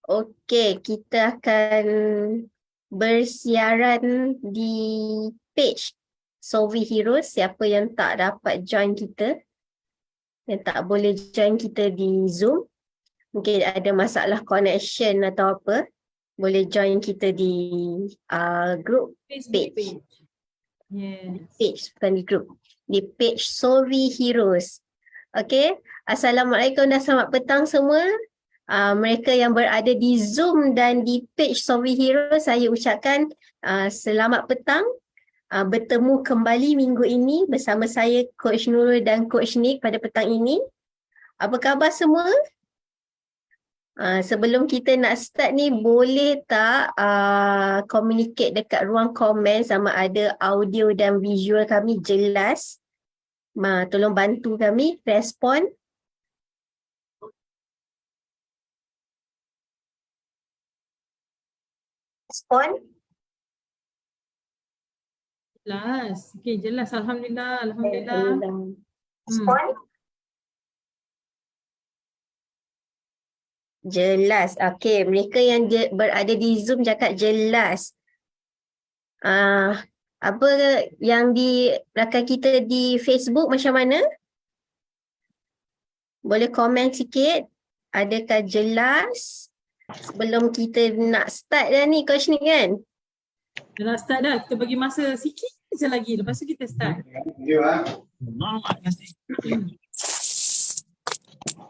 Okey, kita akan bersiaran di page Solvi Heroes. Siapa yang tak dapat join kita, yang tak boleh join kita di Zoom, mungkin ada masalah connection atau apa, boleh join kita di group Facebook page. Yes. Bukan di group. Di page Solvi Heroes. Okey, Assalamualaikum dan selamat petang semua. Mereka yang berada di Zoom dan di page Solvi Heroes, saya ucapkan selamat petang. Bertemu kembali minggu ini bersama saya Coach Nurul dan Coach Nick pada petang ini. Apa khabar semua? Sebelum kita nak start ni, boleh tak communicate dekat ruang komen sama ada audio dan visual kami jelas? Tolong bantu kami respon. Respon. Jelas. Okey, jelas. Alhamdulillah. Alhamdulillah. Respon. Jelas. Okey, mereka yang berada di Zoom cakap jelas. Apa yang di rakan kita di Facebook macam mana? Boleh komen sikit. Adakah jelas? Sebelum kita nak start dah ni Coach Nick kan? Dah nak start dah. Kita bagi masa sikit je lagi. Lepas tu kita start.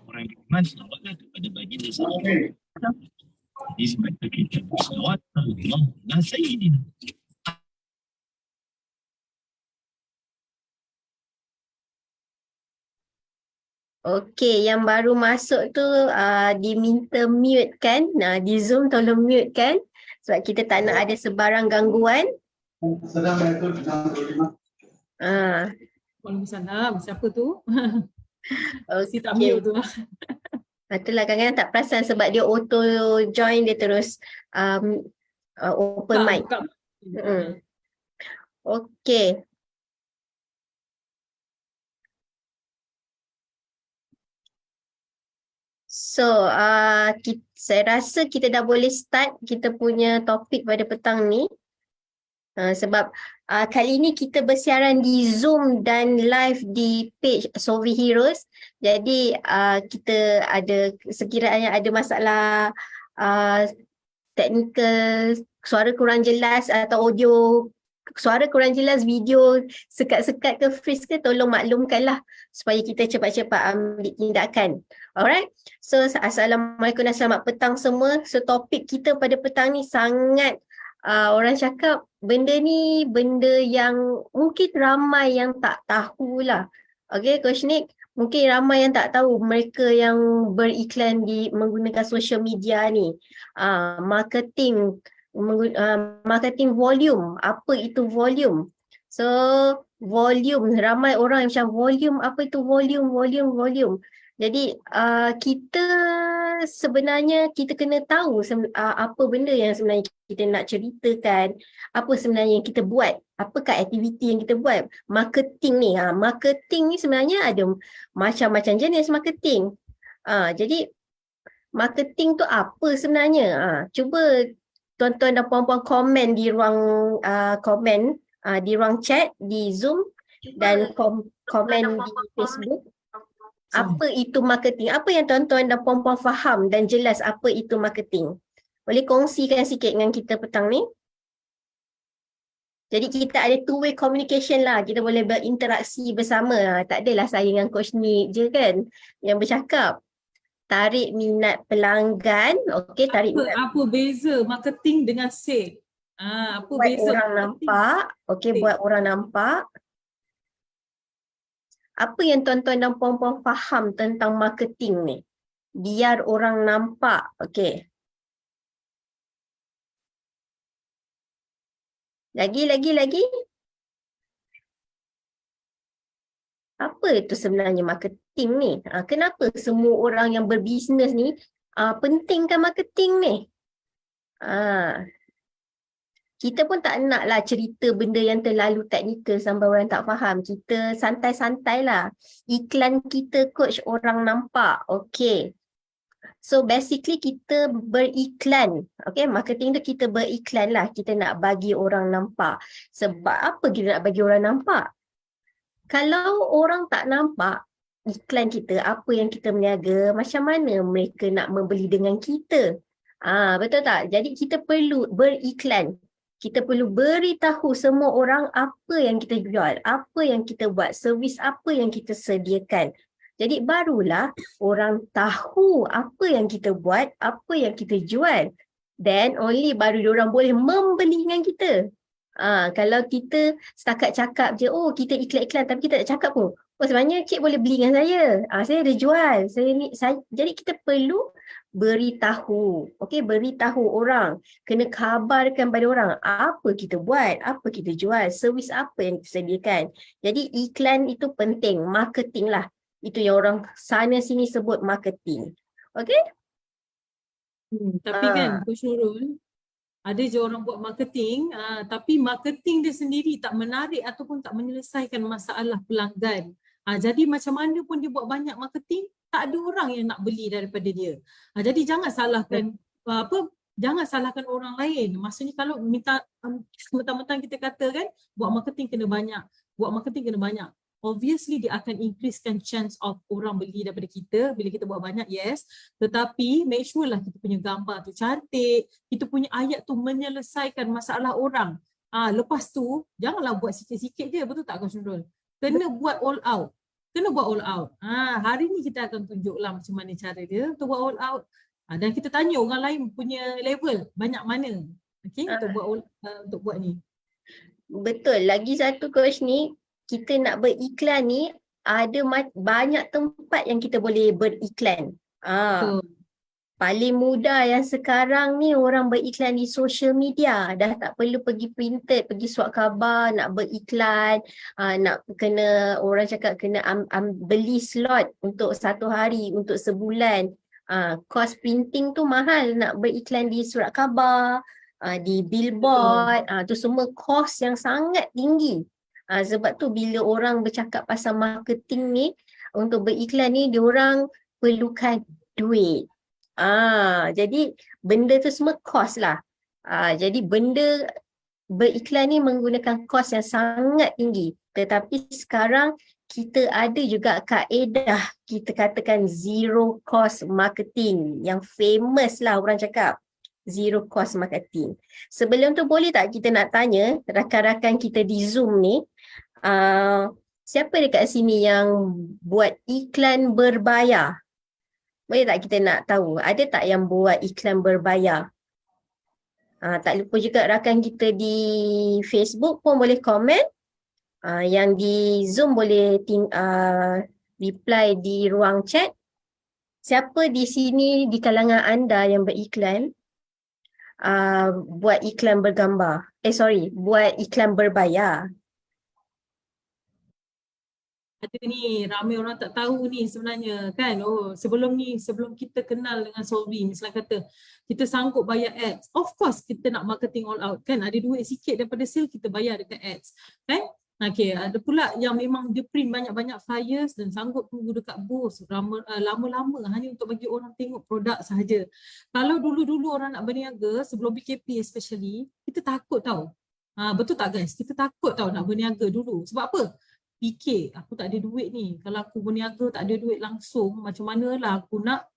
Orang beriman selawatlah kepada baginda sallallahu. Jadi sebab kita berselawat Allah dan Sayyidina. Okey, yang baru masuk tu diminta mute kan? Di Zoom tolong mute kan? Sebab kita tak nak ada sebarang gangguan. Waalaikumsalam. Siapa tu? Si tak Okey. mute tu. Itulah kadang-kadang tak perasan sebab dia auto join, dia terus open mic. Okey. So, saya rasa kita dah boleh start kita punya topik pada petang ni. Sebab kali ini kita bersiaran di Zoom dan live di page Solvi Heroes. Jadi kita ada, sekiranya ada masalah teknikal, suara kurang jelas atau audio, suara kurang jelas, video sekat-sekat ke freeze ke, tolong maklumkanlah supaya kita cepat-cepat ambil tindakan. Alright, so Assalamualaikum dan selamat petang semua. So topik kita pada petang ni sangat orang cakap benda ni benda yang mungkin ramai yang tak tahulah. Okay Coach Nick, mungkin ramai yang tak tahu mereka yang beriklan menggunakan social media ni. Marketing volume. Apa itu volume? So volume, ramai orang yang macam volume, apa itu volume. Jadi kita sebenarnya kita kena tahu apa benda yang sebenarnya kita nak ceritakan, apa sebenarnya yang kita buat, apakah aktiviti yang kita buat. Marketing ni sebenarnya ada macam-macam jenis marketing. Jadi marketing tu apa sebenarnya? Cuba tuan-tuan dan puan-puan komen di ruang komen, di ruang chat di Zoom dan komen di Facebook. Apa itu marketing? Apa yang tuan-tuan dan puan-puan faham dan jelas apa itu marketing? Boleh kongsikan sikit dengan kita petang ni? Jadi kita ada two-way communication lah. Kita boleh berinteraksi bersama. Tak adalah saya dengan Coach Nick je kan yang bercakap. Tarik minat pelanggan. Okey, tarik minat. Apa beza marketing dengan sale? Apa buat beza orang nampak. Okey, buat orang nampak. Apa yang tuan-tuan dan puan-puan faham tentang marketing ni? Biar orang nampak. Okey. Lagi. Apa itu sebenarnya marketing ni? Kenapa semua orang yang berbisnes ni pentingkan marketing ni? Kita pun tak naklah cerita benda yang terlalu teknikal sampai orang tak faham. Kita santai-santai lah. Iklan kita Coach orang nampak. Okey. So basically kita beriklan. Okay, marketing tu kita beriklan lah. Kita nak bagi orang nampak. Sebab apa kita nak bagi orang nampak? Kalau orang tak nampak iklan kita, apa yang kita berniaga, macam mana mereka nak membeli dengan kita? Betul tak? Jadi kita perlu beriklan. Kita perlu beritahu semua orang apa yang kita jual, apa yang kita buat, servis apa yang kita sediakan. Jadi barulah orang tahu apa yang kita buat, apa yang kita jual. Then only baru diorang boleh membeli dengan kita. Kalau kita setakat cakap je, oh kita iklan-iklan tapi kita tak cakap pun. Oh sebenarnya cik boleh beli dengan saya. Saya ada jual. Jadi kita perlu beritahu. Okay, beritahu orang. Kena kabarkan pada orang apa kita buat, apa kita jual, servis apa yang kita sediakan. Jadi iklan itu penting, marketing lah. Itu yang orang sana sini sebut marketing. Okay? Tapi kan Coach Nurul, ada je orang buat marketing, tapi marketing dia sendiri tak menarik ataupun tak menyelesaikan masalah pelanggan. Jadi macam mana pun dia buat banyak marketing, tak ada orang yang nak beli daripada dia. Jadi jangan salahkan jangan salahkan orang lain. Maksudnya kalau minta mentang-mentang kita kata kan buat marketing kena banyak, buat marketing kena banyak. Obviously dia akan increasekan chance of orang beli daripada kita bila kita buat banyak, yes. Tetapi make sure lah kita punya gambar tu cantik, kita punya ayat tu menyelesaikan masalah orang. Lepas tu janganlah buat sikit-sikit je, betul tak Coach Nurul? Kena buat all out. Kena buat all out. Hari ni kita akan tunjuklah macam mana cara dia untuk buat all out. Dan kita tanya orang lain punya level banyak mana. Okey, untuk buat ni. Betul. Lagi satu Coach ni, kita nak beriklan ni ada banyak tempat yang kita boleh beriklan. Paling mudah yang sekarang ni orang beriklan di social media. Dah tak perlu pergi printed, pergi surat khabar, nak beriklan, nak kena, orang cakap kena beli slot untuk 1 hari, untuk sebulan. Kos printing tu mahal, nak beriklan di surat khabar, di billboard, tu semua kos yang sangat tinggi. Sebab tu bila orang bercakap pasal marketing ni, untuk beriklan ni diorang perlukan duit. Jadi benda tu semua kos lah. Jadi benda beriklan ni menggunakan kos yang sangat tinggi. Tetapi sekarang kita ada juga kaedah, kita katakan zero cost marketing yang famous lah orang cakap. Zero cost marketing. Sebelum tu boleh tak kita nak tanya rakan-rakan kita di Zoom ni, siapa dekat sini yang buat iklan berbayar? Boleh tak kita nak tahu, ada tak yang buat iklan berbayar? Tak lupa juga rakan kita di Facebook pun boleh komen. Yang di Zoom boleh reply di ruang chat. Siapa di sini di kalangan anda yang beriklan, buat iklan bergambar? Buat iklan berbayar. Ada ni, ramai orang tak tahu ni sebenarnya kan. Sebelum kita kenal dengan Solvi, misalnya kata kita sanggup bayar ads, of course kita nak marketing all out kan. Ada duit sikit daripada sale, kita bayar dekat ads kan. Okay, ada pula yang memang dia print banyak-banyak flyers dan sanggup tunggu dekat booth lama-lama hanya untuk bagi orang tengok produk sahaja. Kalau dulu-dulu orang nak berniaga sebelum PKP especially, kita takut tau. Betul tak guys? Kita takut tau nak berniaga dulu. Sebab apa? Fikir aku tak ada duit ni, kalau aku berniaga tak ada duit langsung, macam manalah aku nak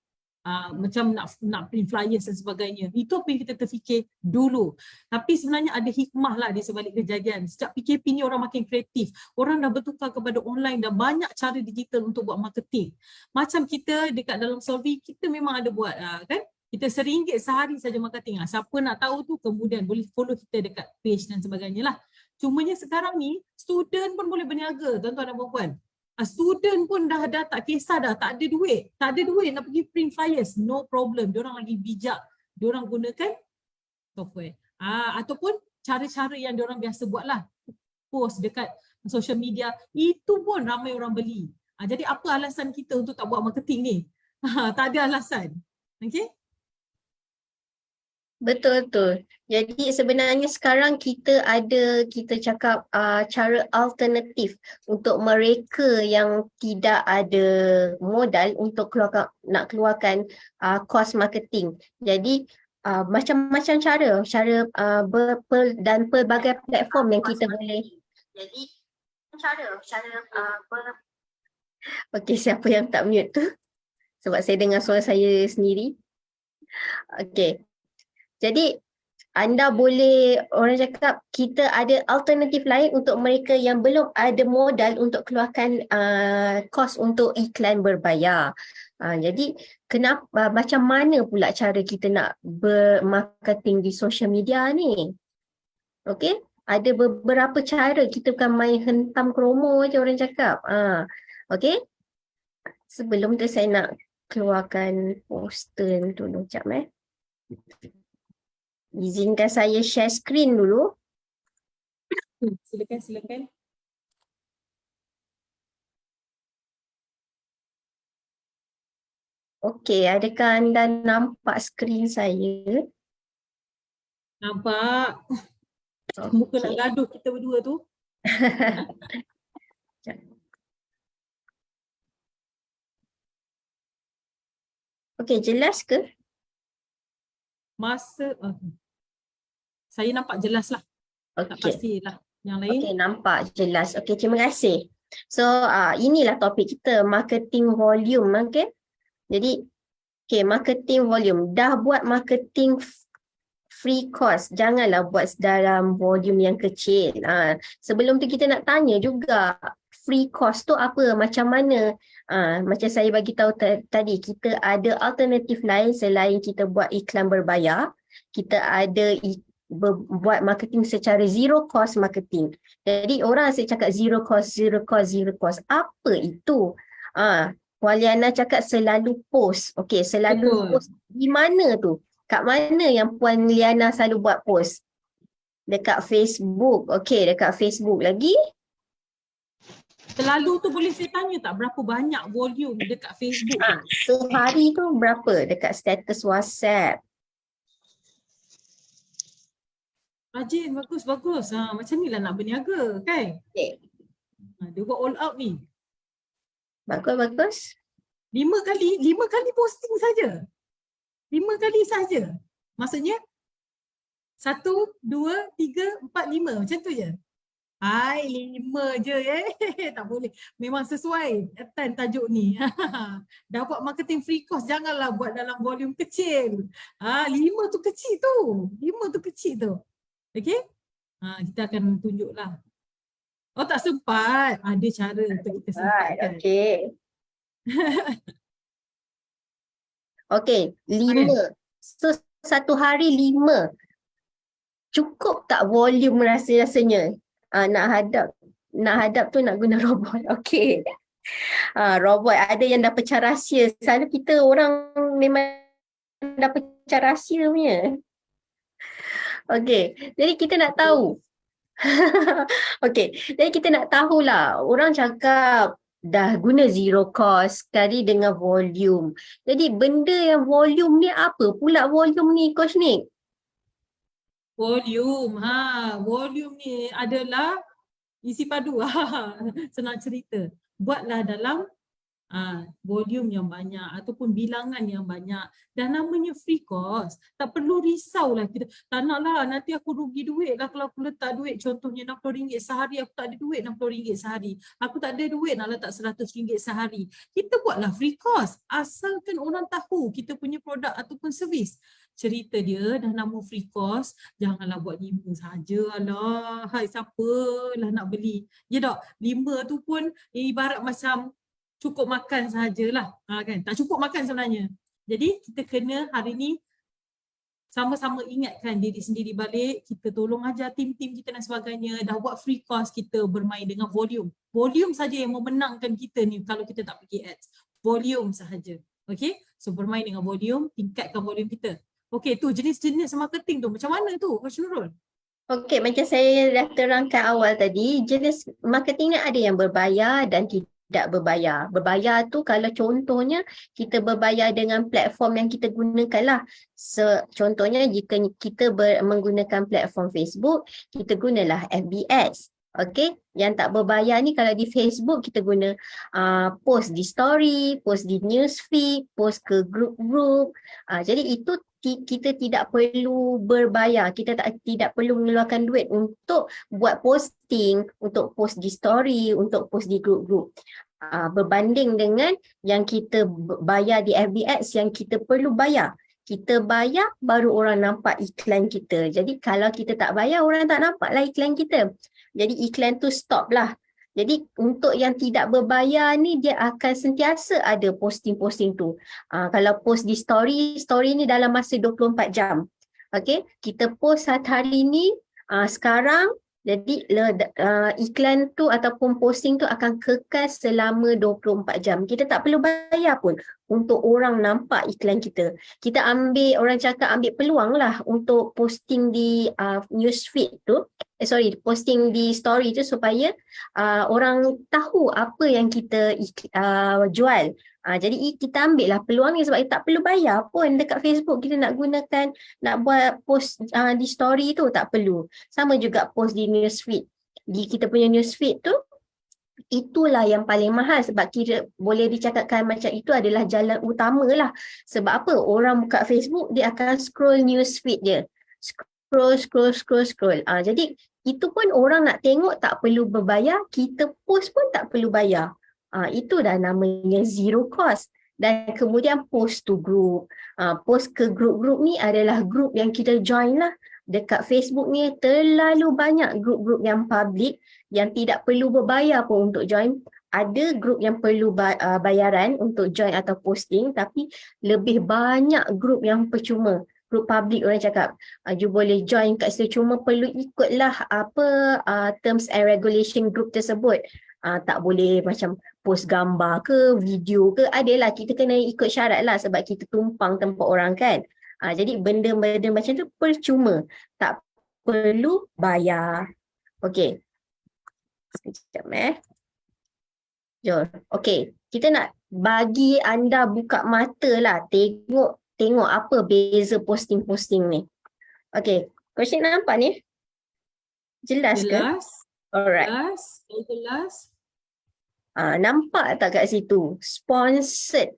macam nak print flyers dan sebagainya. Itu apa yang kita terfikir dulu. Tapi sebenarnya ada hikmah lah di sebalik kejadian. Sejak PKP ni orang makin kreatif, orang dah bertukar kepada online dan banyak cara digital untuk buat marketing. Macam kita dekat dalam Solvi, kita memang ada buat kan, kita RM1 sehari saja marketing. Siapa nak tahu tu kemudian boleh follow kita dekat page dan sebagainya lah. Cumanya sekarang ni student pun boleh berniaga, tuan-tuan dan puan-puan. Student pun dah tak kisah dah, tak ada duit nak pergi print flyers, no problem. Diorang lagi bijak, diorang gunakan software. Ataupun cara-cara yang diorang biasa buat lah, post dekat social media, itu pun ramai orang beli. Jadi apa alasan kita untuk tak buat marketing ni? Tak ada alasan. Okay? Betul. Jadi sebenarnya sekarang kita cakap cara alternatif untuk mereka yang tidak ada modal untuk nak keluarkan kos marketing. Jadi macam-macam cara dan pelbagai platform yang kita boleh. Jadi Okey, siapa yang tak mute tu? Sebab saya dengar suara saya sendiri. Okey. Jadi anda boleh, orang cakap kita ada alternatif lain untuk mereka yang belum ada modal untuk keluarkan kos untuk iklan berbayar. Jadi macam mana pula cara kita nak bermarketing di social media ni? Okey, ada beberapa cara, kita bukan main hentam promo je orang cakap. Okey, sebelum tu saya nak keluarkan poster dulu sekejap Izinkan saya share screen dulu. Silakan. Okey, adakah anda nampak skrin saya? Nampak. Muka nak gaduh kita berdua tu. Okey, jelas ke? Saya nampak jelas lah. Tak Okey. pastilah. Yang lain. Okey, nampak jelas. Okey, terima kasih. So, inilah topik kita, marketing volume. Okey. Jadi, marketing volume. Dah buat marketing free course, janganlah buat dalam volume yang kecil. Sebelum tu kita nak tanya juga, free course tu apa, macam mana? Macam saya bagi tahu tadi, kita ada alternatif lain selain kita buat iklan berbayar. Kita ada buat marketing secara zero cost marketing. Jadi orang asyik cakap zero cost. Apa itu? Puan Liana cakap selalu post. Okey, selalu post. Di mana tu? Kat mana yang Puan Liana selalu buat post? Dekat Facebook. Okey, dekat Facebook lagi. Selalu tu boleh saya tanya tak berapa banyak volume dekat Facebook? Sehari tu berapa dekat status WhatsApp? Rajin, bagus. Macam ni lah nak berniaga, kan? Okay. Dia buat all out ni. Bagus. 5 kali posting saja. 5 kali saja. Maksudnya 1, 2, 3, 4, 5 macam tu je. 5 je tak boleh. Memang sesuai tajuk ni. Dah buat marketing free course, janganlah buat dalam volume kecil. 5 tu kecil tu. Okey? Kita akan tunjuklah. Oh, tak sempat. Ada cara untuk kita sempatkan. Okey. Okey, 5. So, satu hari 5. Cukup tak volume rasanya? Nak hadap tu nak guna robot. Okey. Robot ada yang dah pecah rahsia. Selalu kita orang memang dah pecah rahsia punya. Okey, jadi kita nak tahu. Okey, jadi kita nak tahulah. Orang cakap dah guna zero cost sekali dengan volume. Jadi benda yang volume ni apa pula volume ni, Coach Nick? Volume, volume ni adalah isi padu. Senang cerita. Buatlah dalam volume yang banyak ataupun bilangan yang banyak. Dan namanya free course, tak perlu risaulah kita. Tak naklah nanti aku rugi duit lah kalau aku letak duit. Contohnya RM60 sehari, aku tak ada duit RM60 sehari. Aku tak ada duit nak letak RM100 sehari. Kita buatlah free course. Asalkan orang tahu kita punya produk ataupun servis. Cerita dia dah nama free course, janganlah buat 5 saja. Alah, siapalah nak beli. Ya tak? 5 tu pun ibarat macam cukup makan sahajalah. Kan? Tak cukup makan sebenarnya. Jadi kita kena hari ni sama-sama ingatkan diri sendiri balik. Kita tolong ajar tim-tim kita dan sebagainya. Dah buat free course, kita bermain dengan volume. Volume saja yang memenangkan kita ni kalau kita tak pergi ads. Volume sahaja. Okay? So bermain dengan volume, tingkatkan volume kita. Okey, tu jenis-jenis marketing tu. Macam mana tu, Coach Nurul? Okey, macam saya dah terangkan awal tadi, jenis marketing ni ada yang berbayar dan berbayar. Berbayar tu kalau contohnya kita berbayar dengan platform yang kita gunakan lah. Contohnya jika kita menggunakan platform Facebook, kita gunalah FB Ads. Okay, yang tak berbayar ni kalau di Facebook kita guna post di story, post di newsfeed, post ke grup-grup. Jadi itu kita tidak perlu berbayar, kita tidak perlu mengeluarkan duit untuk buat posting, untuk post di story, untuk post di grup-grup. Berbanding dengan yang kita bayar di FB Ads yang kita perlu bayar. Kita bayar baru orang nampak iklan kita. Jadi kalau kita tak bayar, orang tak nampak lah iklan kita. Jadi iklan tu stop lah. Jadi untuk yang tidak berbayar ni dia akan sentiasa ada posting-posting tu. Kalau post di story ni dalam masa 24 jam. Okay, kita post hari ni, sekarang, jadi iklan tu ataupun posting tu akan kekal selama 24 jam. Kita tak perlu bayar pun untuk orang nampak iklan kita. Kita orang cakap ambil peluang lah untuk posting di newsfeed tu. Posting di story tu supaya orang tahu apa yang kita jual. Jadi kita ambil lah peluang ni sebab tak perlu bayar pun dekat Facebook kita nak gunakan, nak buat post di story tu tak perlu. Sama juga post di newsfeed. Di kita punya newsfeed tu, itulah yang paling mahal sebab kira boleh dicakapkan macam itu adalah jalan utama lah. Sebab apa? Orang buka Facebook, dia akan scroll newsfeed dia. Scroll. Jadi itu pun orang nak tengok tak perlu berbayar, kita post pun tak perlu bayar. Itu dah namanya zero cost. Dan kemudian post to group. Post ke grup-grup ni adalah grup yang kita join lah. Dekat Facebook ni terlalu banyak grup-grup yang public yang tidak perlu berbayar pun untuk join. Ada grup yang perlu bayaran untuk join atau posting, tapi lebih banyak grup yang percuma. Grup public orang cakap, you boleh join kat situ, cuma perlu ikutlah terms and regulation group tersebut. Tak boleh macam post gambar ke, video ke, adalah kita kena ikut syarat lah sebab kita tumpang tempat orang kan. Jadi benda-benda macam tu percuma, tak perlu bayar. Okey. Sekejap Jom. Okey, kita nak bagi anda buka mata lah, tengok apa beza posting-posting ni. Okey, Kaushik nampak ni? Jelas ke? Alright. Jelas. Nampak tak kat situ? Sponsored.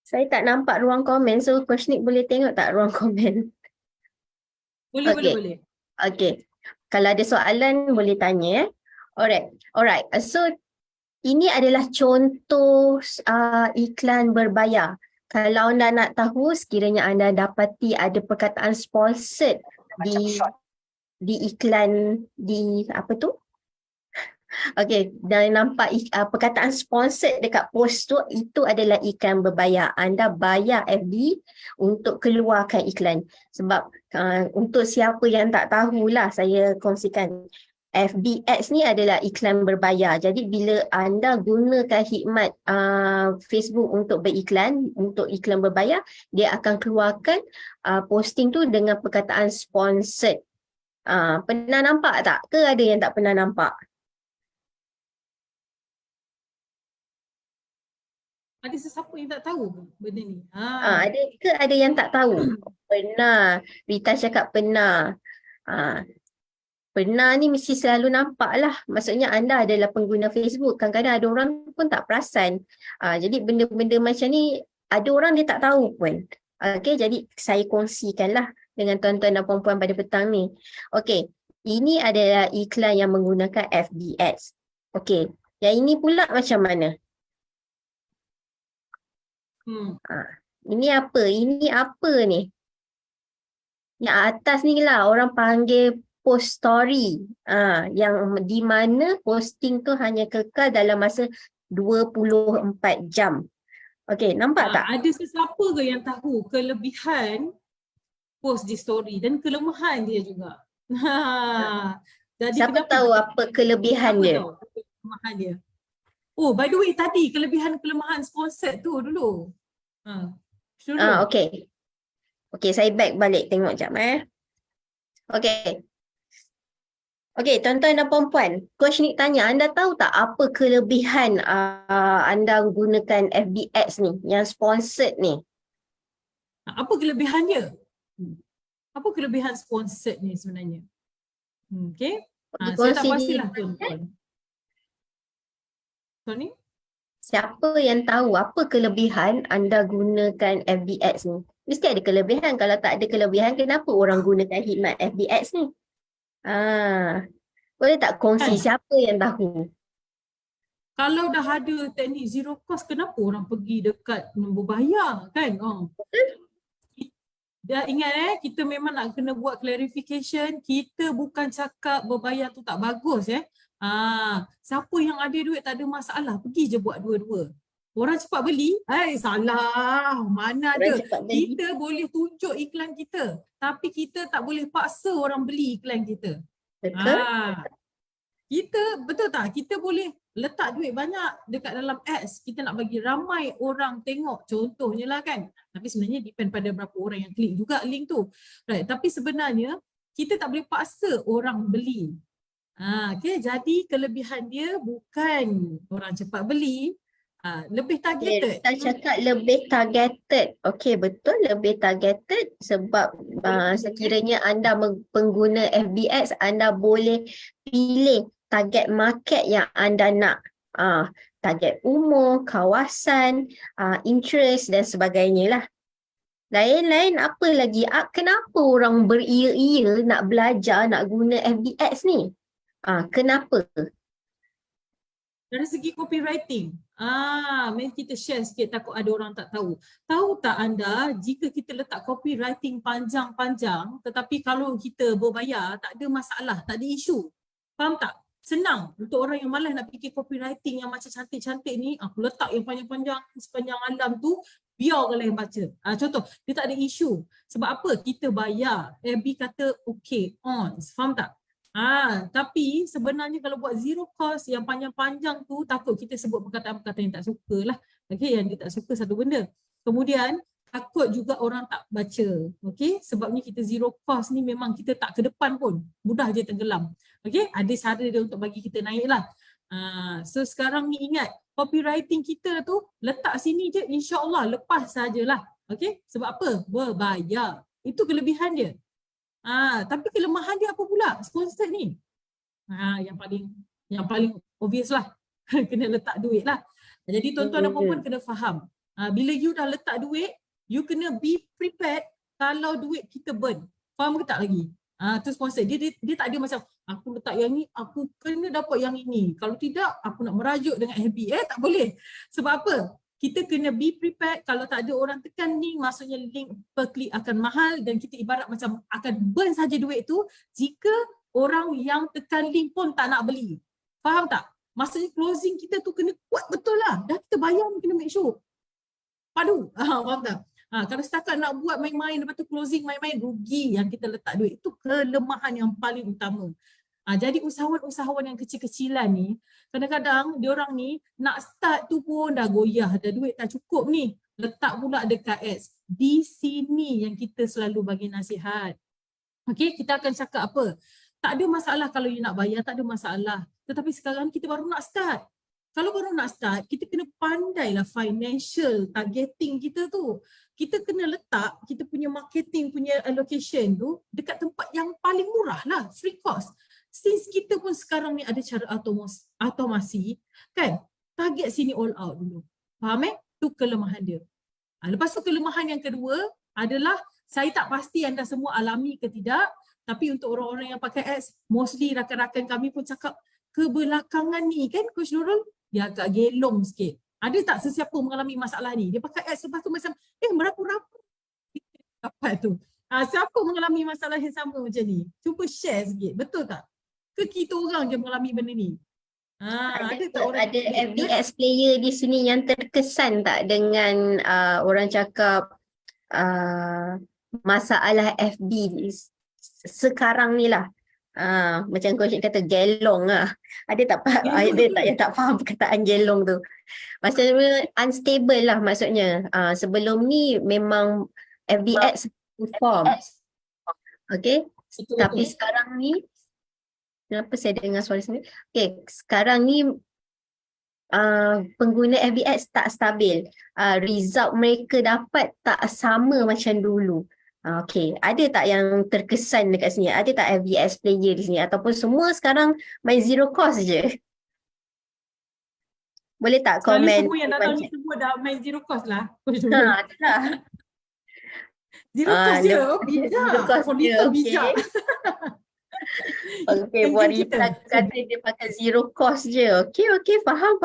Saya tak nampak ruang komen, so Kaushik boleh tengok tak ruang komen? Boleh. Okey. Kalau ada soalan boleh tanya. Alright. So ini adalah contoh iklan berbayar. Kalau anda nak tahu, sekiranya anda dapati ada perkataan sponsored di iklan di apa tu? Okey, dan nampak perkataan sponsored dekat post tu, itu adalah iklan berbayar. Anda bayar FB untuk keluarkan iklan. Sebab untuk siapa yang tak tahulah, saya kongsikan. FB Ads ni adalah iklan berbayar. Jadi bila anda gunakan khidmat Facebook untuk beriklan, untuk iklan berbayar, dia akan keluarkan posting tu dengan perkataan sponsored. Pernah nampak tak? Ke ada yang tak pernah nampak? Ada sesiapa yang tak tahu benda ni? Ada ke ada yang tak tahu? Pernah. Rita cakap pernah. Pernah ni mesti selalu nampak lah. Maksudnya anda adalah pengguna Facebook. Kadang-kadang ada orang pun tak perasan. Jadi benda-benda macam ni ada orang dia tak tahu pun. Okay, jadi saya kongsikanlah dengan tuan-tuan dan puan-puan pada petang ni. Okay, ini adalah iklan yang menggunakan FB Ads. Okay, yang ini pula macam mana? Ini apa? Ini apa ni? Yang atas ni lah orang panggil post story. Yang di mana posting tu hanya kekal dalam masa 24 jam. Okey, nampak tak? Ada sesiapa ke yang tahu kelebihan post di story dan kelemahan dia juga? Jadi siapa tahu apa kelebihan dia? Kelemahan dia. Oh, by the way tadi kelebihan-kelemahan sponsored tu dulu. Okey. Okey, saya back balik tengok jap Okey. Okey, tuan-tuan dan puan-puan, Coach Nick tanya, anda tahu tak apa kelebihan anda gunakan FB Ads ni, yang sponsored ni? Apa kelebihan dia? Apa kelebihan sponsored ni sebenarnya? Okay. Saya tak Berkongsi pastilah di tuan-tuan. Tony? siapa yang tahu apa kelebihan anda gunakan FB Ads ni? Mesti ada kelebihan. Kalau tak ada kelebihan, kenapa orang gunakan khidmat FB Ads ni? Boleh tak kongsi Kan? siapa yang tahu? Kalau dah ada teknik zero cost, kenapa orang pergi dekat berbayar kan? Dah ingat kita memang nak kena buat clarification, kita bukan cakap berbayar tu tak bagus siapa yang ada duit tak ada masalah, pergi je buat dua-dua. Orang cepat beli, salah, mana ada. Kita boleh tunjuk iklan kita, tapi kita tak boleh paksa orang beli iklan kita. Betul? Kita, betul tak? Kita boleh letak duit banyak dekat dalam ads, kita nak bagi ramai orang tengok, contohnya lah kan. Tapi sebenarnya depend pada berapa orang yang klik juga link tu. Right. Tapi sebenarnya kita tak boleh paksa orang beli. Okay. Jadi kelebihan dia bukan orang cepat beli, lebih targeted. Kita cakap lebih targeted. Okey, betul, lebih targeted sebab sekiranya anda pengguna FB Ads, anda boleh pilih target market yang anda nak. Target umur, kawasan, interest dan sebagainya lah. Lain-lain apa lagi? Kenapa orang beria-ia nak belajar nak guna FB Ads ni? Kenapa? Dari segi copywriting, mari kita share sikit, takut ada orang tak tahu. Tahu tak anda, jika kita letak copywriting panjang-panjang, tetapi kalau kita berbayar, tak ada masalah, tak ada isu. Faham tak? Senang untuk orang yang malas nak fikir copywriting yang macam cantik-cantik ni, aku letak yang panjang-panjang sepanjang alam tu, biarlah yang baca. Contoh, dia tak ada isu. Sebab apa? Kita bayar. FB kata okay, on. Faham tak? Tapi sebenarnya kalau buat zero cost yang panjang-panjang tu, takut kita sebut perkataan-perkataan yang tak suka lah. Okay, yang dia tak suka satu benda. Kemudian takut juga orang tak baca. Okay, sebabnya kita zero cost ni memang kita tak ke depan pun, mudah je tenggelam. Okay, ada cara dia untuk bagi kita naik lah. So sekarang ni ingat, copywriting kita tu letak sini je, insyaAllah lepas sajalah. Okay, sebab apa? Berbayar. Itu kelebihan dia. Tapi kelemahan dia apa pula? Sponsored ni. Yang paling obvious lah. Kena letak duit lah. Jadi tuan-tuan dan puan-puan kena faham. Bila you dah letak duit, you kena be prepared kalau duit kita burn. Faham ke tak lagi? Tu sponsor. Dia tak ada macam, aku letak yang ni, aku kena dapat yang ini. Kalau tidak, aku nak merajuk dengan FB. Tak boleh. Sebab apa? Kita kena be prepared, kalau tak ada orang tekan link, maksudnya link per klik akan mahal dan kita ibarat macam akan burn saja duit tu jika orang yang tekan link pun tak nak beli. Faham tak? Maksudnya closing kita tu kena kuat betul lah. Dah kita bayar ni kena make sure. Padu. Faham tak? Kalau setakat nak buat main-main, lepas tu closing main-main, rugi yang kita letak duit. Itu kelemahan yang paling utama. Jadi usahawan-usahawan yang kecil-kecilan ni, kadang-kadang diorang ni nak start tu pun dah goyah, dah duit tak cukup ni. Letak pula dekat ads. Di sini yang kita selalu bagi nasihat. Okay, kita akan cakap apa? Tak ada masalah kalau you nak bayar, tak ada masalah. Tetapi sekarang kita baru nak start. Kalau baru nak start, kita kena pandailah financial targeting kita tu. Kita kena letak kita punya marketing punya allocation tu dekat tempat yang paling murah lah, free cost. Since kita pun sekarang ni ada cara automasi, kan? Target sini all out dulu. Faham Tu kelemahan dia. Lepas tu kelemahan yang kedua adalah, saya tak pasti anda semua alami ke tidak, tapi untuk orang-orang yang pakai ads, mostly rakan-rakan kami pun cakap, kebelakangan ni kan Coach Nurul, dia agak gelong sikit. Ada tak sesiapa mengalami masalah ni? Dia pakai ads lepas tu macam, merapu-rapu. Dapat tu. Siapa mengalami masalah yang sama macam ni? Cuba share sikit. Betul tak? Ke kita orang je mengalami benda ni? Ada tak orang? Ada FBX player di sini yang terkesan tak dengan orang cakap masalah FB sekarang ni lah? Macam Coach kata gelong lah. Ada tak yang tak faham perkataan gelong tu? Maksudnya unstable lah maksudnya. Sebelum ni memang FBX perform. Okay. Tapi sekarang ni Kenapa saya dengar suara sendiri? Okay, sekarang ni pengguna FB Ads tak stabil. Result mereka dapat tak sama macam dulu. Okay, ada tak yang terkesan dekat sini? Ada tak FB Ads player di sini? Ataupun semua sekarang main zero cost je? Boleh tak Selalu komen? semua yang datang ni semua dah main zero cost lah. Itulah. Zero cost je. Zero Bijak. cost je, Wanita okay. bijak. Okay, Bu Anita kata dia pakai zero cost je. Okay, faham.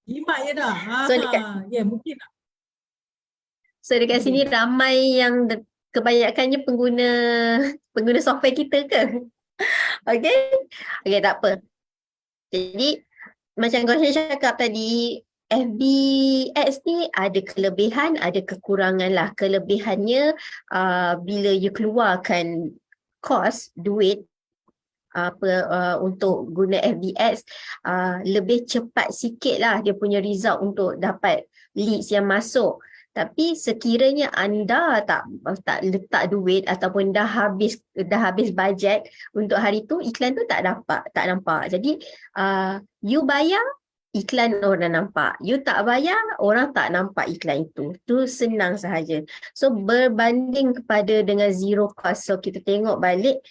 Jimat je dah. So, Mungkin lah. So dekat sini ramai yang kebanyakannya pengguna software kita ke? Okay, tak apa. Jadi macam Goshen cakap tadi, FB Ads ni ada kelebihan, ada kekurangan lah. Kelebihannya bila you keluarkan duit untuk guna FB Ads, lebih cepat sikit lah dia punya result untuk dapat leads yang masuk. Tapi sekiranya anda tak letak duit ataupun dah habis bajet untuk hari tu, iklan tu tak nampak. Jadi you bayar, iklan orang nampak. You tak bayar, orang tak nampak iklan itu. Tu senang sahaja. So berbanding kepada dengan zero cost. So kita tengok balik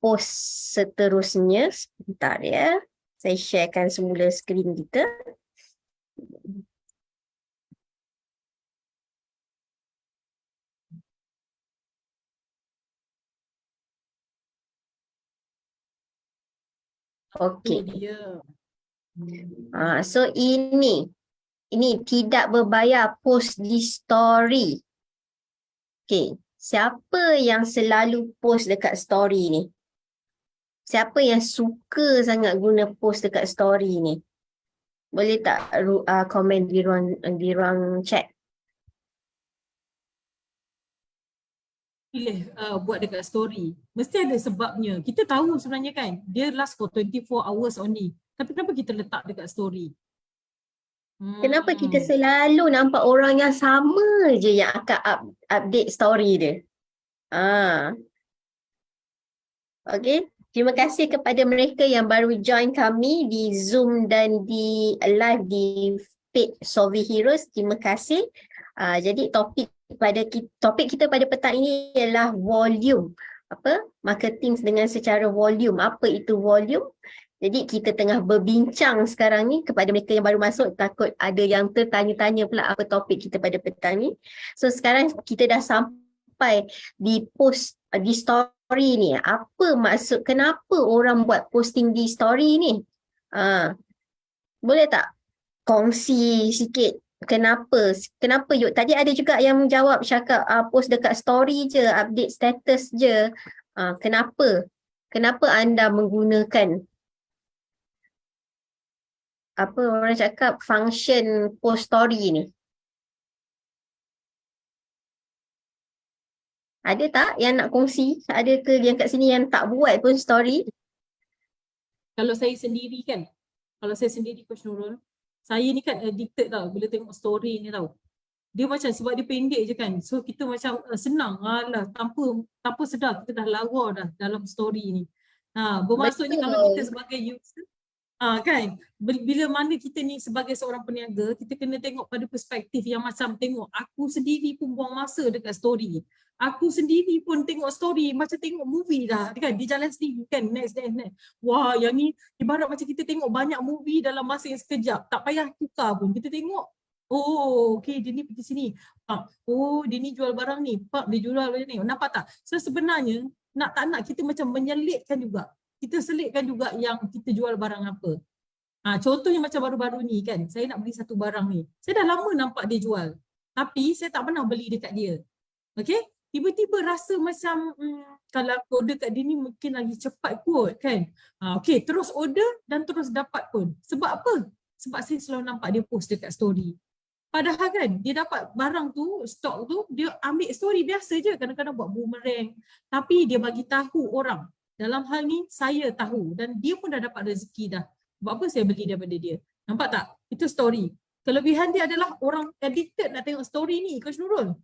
post seterusnya. Sebentar ya. Saya sharekan semula skrin kita. Okey. So ini tidak berbayar post di story. Okey, siapa yang selalu post dekat story ni? Siapa yang suka sangat guna post dekat story ni? Boleh tak komen di ruang chat? Pilih buat dekat story. Mesti ada sebabnya. Kita tahu sebenarnya kan, dia last for 24 hours only. Tapi kenapa kita letak dekat story? Kenapa kita selalu nampak orang yang sama je yang akan update story dia? Okay. Terima kasih kepada mereka yang baru join kami di Zoom dan di live di page Solvi Heroes. Terima kasih. Jadi topik kita pada petang ini ialah volume. Marketing dengan secara volume. Apa itu volume? Jadi kita tengah berbincang sekarang ni kepada mereka yang baru masuk, takut ada yang tertanya-tanya pula apa topik kita pada petang ni. So sekarang kita dah sampai di post di story ni. Apa maksud, kenapa orang buat posting di story ni? Boleh tak kongsi sikit kenapa yuk? Tadi ada juga yang menjawab cakap post dekat story je, update status je. Kenapa anda menggunakan orang cakap function post story ni? Ada tak yang nak kongsi? Ada ke yang kat sini yang tak buat pun story? Kalau saya sendiri Coach Nurul, saya ni kan addicted tau bila tengok story ni tau. Dia macam sebab dia pendek je kan. So kita macam senang lah, tanpa sedar kita dah lawa dah dalam story ni. Bermaksudnya kalau kita sebagai user kan, bila mana kita ni sebagai seorang peniaga, kita kena tengok pada perspektif yang macam tengok aku sendiri pun buang masa dekat story. Aku sendiri pun tengok story macam tengok movie dah kan, dia jalan sendiri kan, next. Wah, yang ni ibarat macam kita tengok banyak movie dalam masa yang sekejap, tak payah tukar pun, kita tengok okay, dia ni pergi sini, dia ni jual barang ni, dia jual barang ni, nampak tak? So sebenarnya tak nak kita macam menyelitkan juga, kita selitkan juga yang kita jual barang apa. Contohnya macam baru-baru ni kan, saya nak beli satu barang ni, saya dah lama nampak dia jual, tapi saya tak pernah beli dekat dia. Okay, tiba-tiba rasa macam kalau aku order kat dia ni mungkin lagi cepat kot kan. Okay, terus order dan terus dapat pun. Sebab apa? Sebab saya selalu nampak dia post dekat story. Padahal kan dia dapat barang tu, stok tu, dia ambil story biasa je, kadang-kadang buat boomerang, tapi dia bagi tahu orang. Dalam hal ni saya tahu dan dia pun dah dapat rezeki dah. Sebab apa saya beli daripada dia? Nampak tak? Itu story. Kelebihan dia adalah orang addicted nak tengok story ni, Coach Nurul.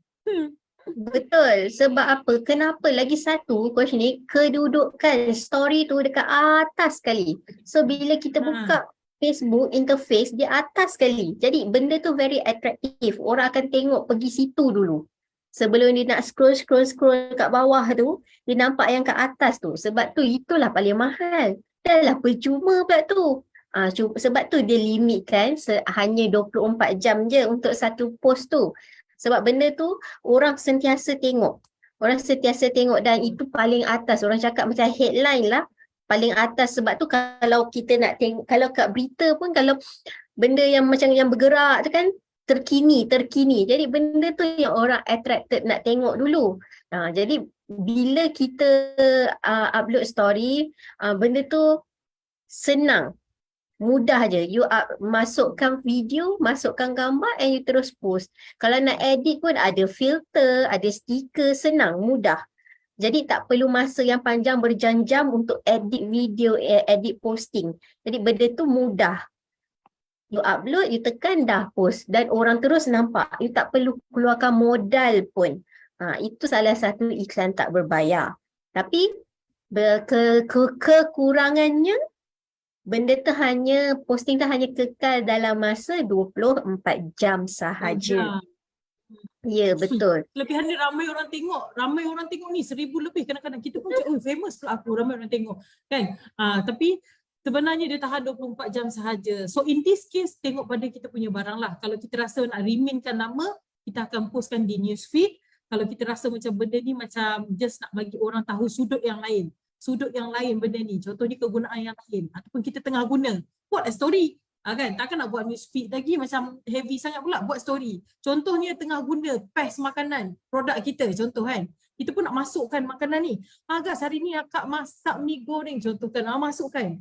Betul. Sebab apa? Kenapa? Lagi satu, Coach Nick, kedudukan story tu dekat atas sekali. So bila kita buka Facebook interface, dia atas sekali. Jadi benda tu very attractive. Orang akan tengok pergi situ dulu. Sebelum dia nak scroll kat bawah tu, dia nampak yang kat atas tu. Sebab tu itulah paling mahal. Dah lah percuma pula tu. Sebab tu dia limitkan hanya 24 jam je untuk satu post tu. Sebab benda tu orang sentiasa tengok. Orang sentiasa tengok dan itu paling atas. Orang cakap macam headline lah. Paling atas. Sebab tu kalau kita nak tengok, kalau kat berita pun kalau benda yang macam yang bergerak tu kan terkini. Jadi benda tu yang orang attracted nak tengok dulu. Jadi bila kita upload story, benda tu senang. Mudah je. You masukkan video, masukkan gambar and you terus post. Kalau nak edit pun ada filter, ada stiker, senang, mudah. Jadi tak perlu masa yang panjang berjam-jam untuk edit video, edit posting. Jadi benda tu mudah. You upload, you tekan dah post dan orang terus nampak. You tak perlu keluarkan modal pun. Itu salah satu iklan tak berbayar. Tapi kekurangannya benda tu posting tu hanya kekal dalam masa 24 jam sahaja. Ya, betul. Kelebihan dia ramai orang tengok ni 1,000 lebih kadang-kadang. Kita pun cakap, famous pula aku, ramai orang tengok. Kan? Tapi sebenarnya dia tahan 24 jam sahaja. So in this case, tengok pada kita punya barang lah. Kalau kita rasa nak remainkan nama, kita akan postkan di newsfeed. Kalau kita rasa macam benda ni macam just nak bagi orang tahu sudut yang lain benda ni, contohnya kegunaan yang lain ataupun kita tengah guna, buat story kan, takkan nak buat newsfeed lagi macam heavy sangat pula, buat story. Contohnya tengah guna paste makanan produk kita, contoh kan, kita pun nak masukkan makanan ni, guys hari ni akak masak mi goreng, contoh kan, masukkan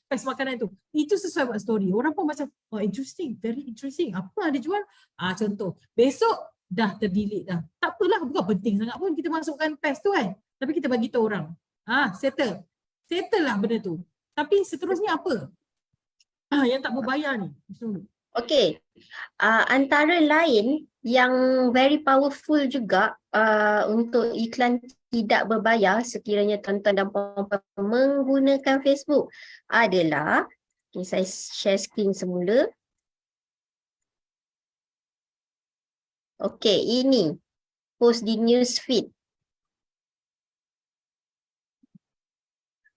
paste makanan tu, itu sesuai buat story. Orang pun macam, interesting, very interesting, apa ada jual, contoh, besok dah terdelete dah, tak apalah, bukan penting sangat pun kita masukkan paste tu kan, tapi kita bagi tahu orang. Settle lah benda tu. Tapi seterusnya apa? Yang tak berbayar ni. Okey. Antara lain yang very powerful juga untuk iklan tidak berbayar sekiranya tuan-tuan dan puan-puan menggunakan Facebook adalah, saya share screen semula. Okey, ini post di newsfeed.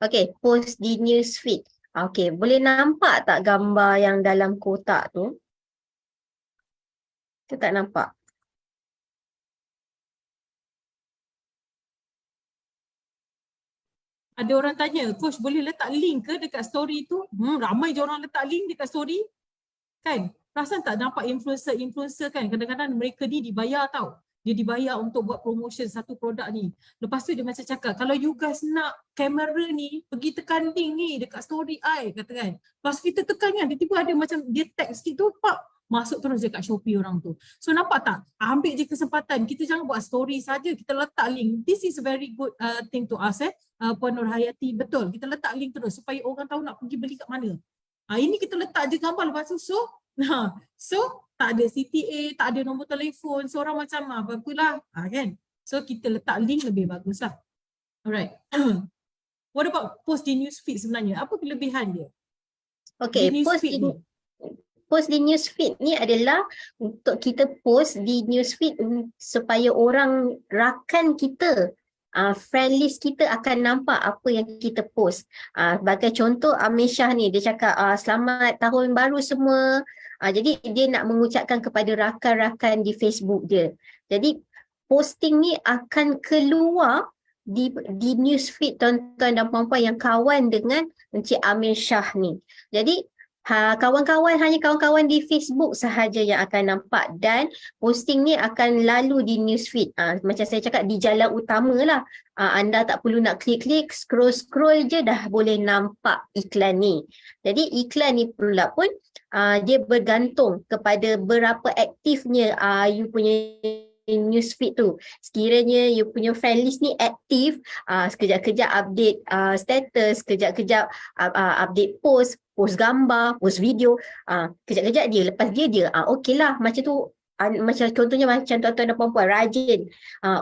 Okey, post di newsfeed. Okey, boleh nampak tak gambar yang dalam kotak tu? Kita tak nampak. Ada orang tanya, coach boleh letak link ke dekat story tu? Ramai je orang letak link dekat story. Kan? Perasan tak nampak influencer kan? Kadang-kadang mereka ni dibayar tau. Dia dibayar untuk buat promotion satu produk ni. Lepas tu dia macam cakap, kalau you guys nak kamera ni, pergi tekan link ni dekat story I, kata kan. Lepas kita tekan kan, tiba-tiba ada macam dia tag sikit tu, masuk terus dekat Shopee orang tu. So nampak tak? Ambil je kesempatan. Kita jangan buat story saja, kita letak link. This is a very good thing to us Puan Nurhayati. Betul, kita letak link terus supaya orang tahu nak pergi beli kat mana. Ini kita letak je gambar, lepas tu so tak ada CTA, tak ada nombor telefon, so orang macam apalah kan. So kita letak link lebih bagus lah. Alright. What about post di newsfeed sebenarnya? Apa kelebihan dia? Okay, post di newsfeed ni adalah untuk kita post di newsfeed supaya orang rakan kita, friend list kita akan nampak apa yang kita post. Sebagai contoh, Amir Shah ni, dia cakap selamat tahun baru semua. Jadi dia nak mengucapkan kepada rakan-rakan di Facebook dia. Jadi posting ni akan keluar di newsfeed tuan-tuan dan puan-puan yang kawan dengan Encik Amir Shah ni. Jadi hanya kawan-kawan di Facebook sahaja yang akan nampak dan posting ni akan lalu di newsfeed. Macam saya cakap, di jalan utama lah. Anda tak perlu nak klik-klik, scroll je dah boleh nampak iklan ni. Jadi iklan ni pula pun dia bergantung kepada berapa aktifnya you punya newsfeed tu. Sekiranya you punya friend list ni aktif, sekejap-kejap update status, sekejap-kejap update post gambar, post video, kejap-kejap dia, lepas dia okey lah, macam tu macam contohnya macam tuan-tuan dan perempuan rajin.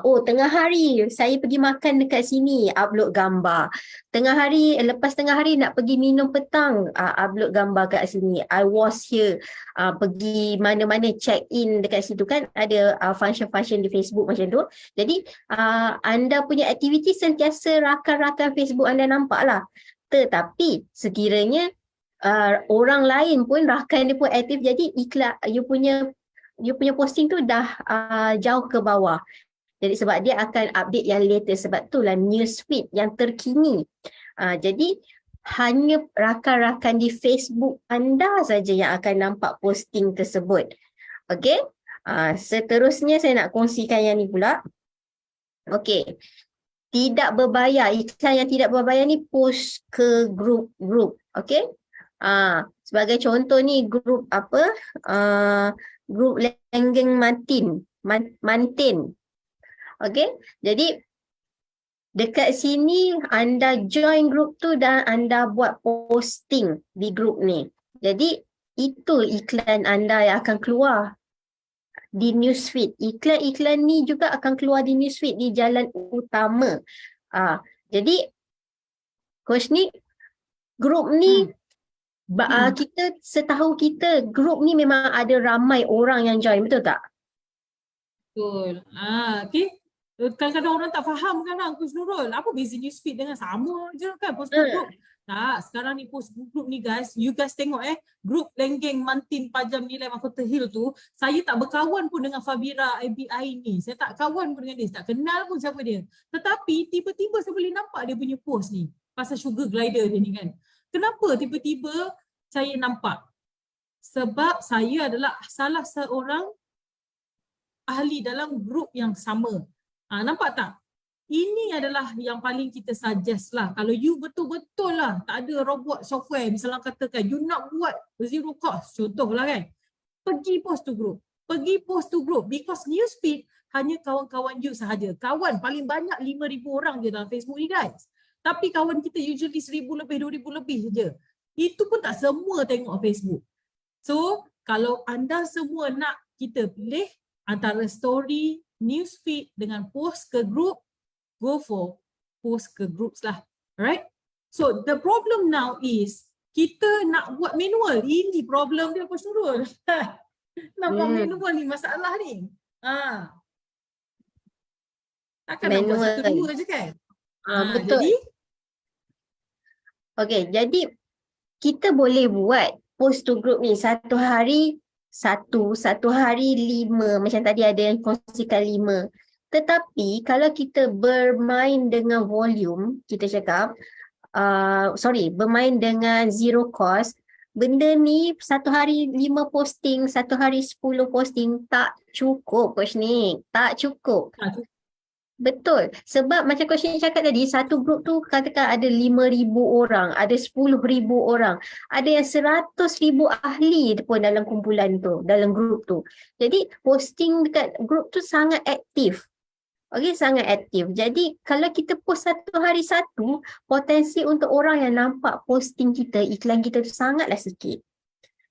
Oh, tengah hari saya pergi makan dekat sini, upload gambar. Lepas tengah hari nak pergi minum petang, upload gambar kat sini. I was here. Pergi mana-mana, check in dekat situ kan, ada function-function di Facebook macam tu. Jadi anda punya aktiviti sentiasa rakan-rakan Facebook anda nampak lah. Tetapi sekiranya orang lain pun rakan dia pun aktif, jadi iklan you punya posting tu dah jauh ke bawah. Jadi sebab dia akan update yang latest, sebab itulah newsfeed yang terkini. Jadi hanya rakan-rakan di Facebook anda saja yang akan nampak posting tersebut. Okey. Seterusnya saya nak kongsikan yang ni pula. Okey. Tidak berbayar, iklan yang tidak berbayar ni post ke grup-grup. Okey. Sebagai contoh ni grup apa? Grup Lenggeng Mantin. Okey. Jadi dekat sini anda join grup tu dan anda buat posting di grup ni. Jadi itu iklan anda yang akan keluar di newsfeed. Iklan-iklan ni juga akan keluar di newsfeed di jalan utama. Jadi Coach ni, grup ni kita setahu kita grup ni memang ada ramai orang yang join, betul tak? Betul. Okay. Kadang-kadang orang tak faham kan Coach Nurul, apa beza newsfeed dengan sama je kan post group. Tak, sekarang ni post group ni guys, you guys tengok grup Lenggeng Mantin Pajam Nilai Mahkota Hill tu, saya tak berkawan pun dengan Fabira ABI ni. Saya tak kawan pun dengan dia, tak kenal pun siapa dia. Tetapi tiba-tiba saya boleh nampak dia punya post ni pasal sugar glider dia ni kan. Kenapa tiba-tiba saya nampak? Sebab saya adalah salah seorang ahli dalam grup yang sama. Nampak tak? Ini adalah yang paling kita suggest lah. Kalau you betul-betul lah tak ada robot software, misalnya katakan you nak buat zero cost, contohlah kan, pergi post to group. Because newsfeed hanya kawan-kawan you sahaja. Kawan paling banyak 5,000 orang je dalam Facebook ni guys. Tapi kawan kita usually 1,000 lebih, 2,000 lebih saja. Itu pun tak semua tengok Facebook. So, kalau anda semua nak kita pilih antara story, newsfeed dengan post ke group, go for post ke groups lah. Alright? So, the problem now is kita nak buat manual. Ini problem dia Coach Nurul. Nak buat manual ni masalah ni. Takkan nak buat satu dua je kan? Betul. Jadi kita boleh buat post to group ni satu hari 5, macam tadi ada yang kongsikan 5. Tetapi kalau kita bermain dengan volume, kita cakap bermain dengan zero cost, benda ni satu hari 5 posting, satu hari 10 posting tak cukup Coach Nick, tak cukup. Betul. Sebab macam Coach Nick cakap tadi, satu grup tu katakan ada 5,000 orang, ada 10,000 orang, ada yang 100,000 ahli pun dalam kumpulan tu, dalam grup tu. Jadi posting dekat grup tu sangat aktif. Sangat aktif. Jadi kalau kita post satu hari satu, potensi untuk orang yang nampak posting kita, iklan kita tu sangatlah sikit.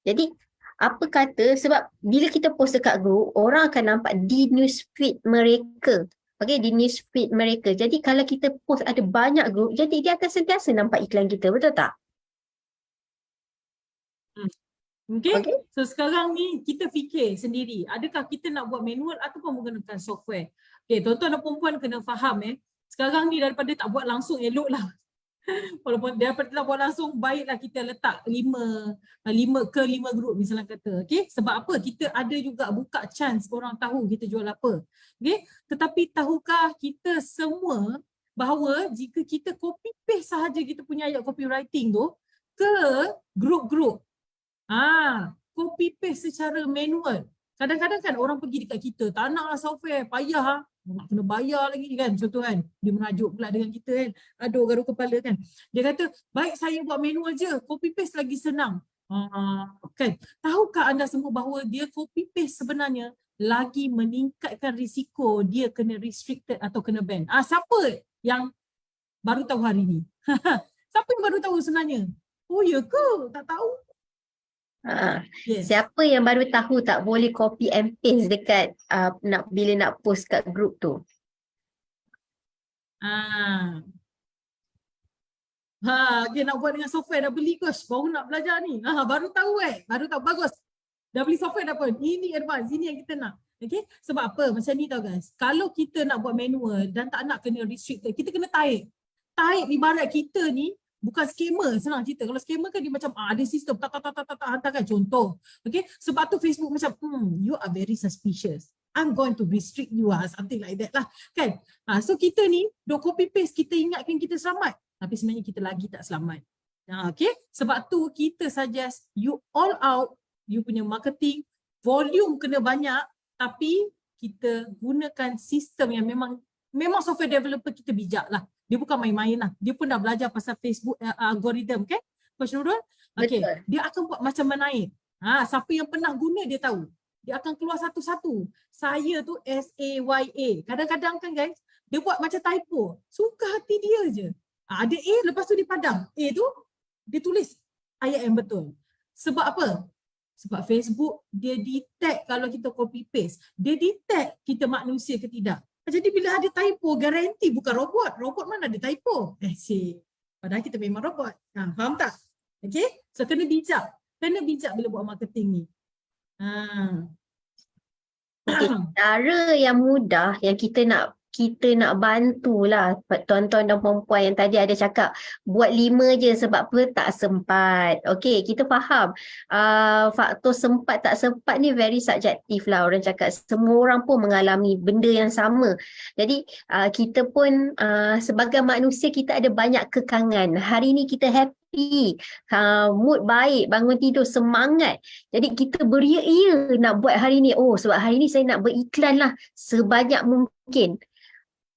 Jadi apa kata, sebab bila kita post dekat grup, orang akan nampak di newsfeed mereka. Di newsfeed mereka. Jadi kalau kita post ada banyak grup, jadi dia akan sentiasa nampak iklan kita, betul tak? Okay. So sekarang ni kita fikir sendiri, adakah kita nak buat manual ataupun menggunakan software? Tuan-tuan dan perempuan kena faham sekarang ni daripada tak buat langsung eloklah. Walaupun daripada tak buat langsung, baiklah kita letak 5 grup misalnya kata. Sebab apa? Kita ada juga buka chance orang tahu kita jual apa. Tetapi tahukah kita semua bahawa jika kita copy paste sahaja kita punya ayat copywriting tu ke grup-grup, copy paste secara manual. Kadang-kadang kan orang pergi dekat kita, tak naklah software, payah nak kena bayar lagi kan, contoh kan, dia merajuk pula dengan kita kan, aduh gaduh kepala kan. Dia kata, baik saya buat manual je, copy paste lagi senang. Kan, tahukah anda semua bahawa dia copy paste sebenarnya lagi meningkatkan risiko dia kena restricted atau kena ban. Siapa yang baru tahu hari ni? Siapa yang baru tahu sebenarnya? Oh ya ke? Tak tahu. Yes. Siapa yang baru tahu tak boleh copy and paste dekat bila nak post kat group tu? Okay, nak buat dengan software dah beli coach. Baru nak belajar ni. Baru tahu Baru tahu. Bagus. Dah beli software dah pun. Ini advance. Ini yang kita nak. Okay. Sebab apa? Macam ni tau guys. Kalau kita nak buat manual dan tak nak kena restricted, kita kena type. Type ibarat kita ni bukan scammer. Senang cerita. Kalau scammer kan dia macam ada sistem. Tak hantarkan contoh. Okay. Sebab tu Facebook macam you are very suspicious. I'm going to restrict you something like that lah. Kan? So kita ni duk copy paste. Kita ingatkan kita selamat. Tapi sebenarnya kita lagi tak selamat. Okay. Sebab tu kita suggest you all out, you punya marketing, volume kena banyak, tapi kita gunakan sistem yang memang software developer kita bijak lah. Dia bukan main-main lah. Dia pun dah belajar pasal Facebook algorithm, okay? Coach Nurul? Okay. Betul. Dia akan buat macam menaik. Siapa yang pernah guna dia tahu. Dia akan keluar satu-satu. Saya tu SAYA. Kadang-kadang kan guys, dia buat macam typo. Suka hati dia je. Ada A, lepas tu dia padam. A tu, dia tulis ayat yang betul. Sebab apa? Sebab Facebook, dia detect kalau kita copy paste. Dia detect kita manusia ke tidak. Jadi bila ada typo, garanti bukan robot. Robot mana ada typo? Padahal kita memang robot. Faham tak? Okay? So kena bijak. Kena bijak bila buat marketing ni. Okay. Cara yang mudah yang kita nak bantulah tuan-tuan dan puan-puan yang tadi ada cakap buat 5 je sebab apa tak sempat. Okey, kita faham faktor sempat tak sempat ni very subjektif lah. Orang cakap semua orang pun mengalami benda yang sama. Jadi kita pun sebagai manusia kita ada banyak kekangan. Hari ni kita happy, mood baik, bangun tidur semangat. Jadi kita beria-ia nak buat hari ni. Sebab hari ni saya nak beriklan lah sebanyak mungkin.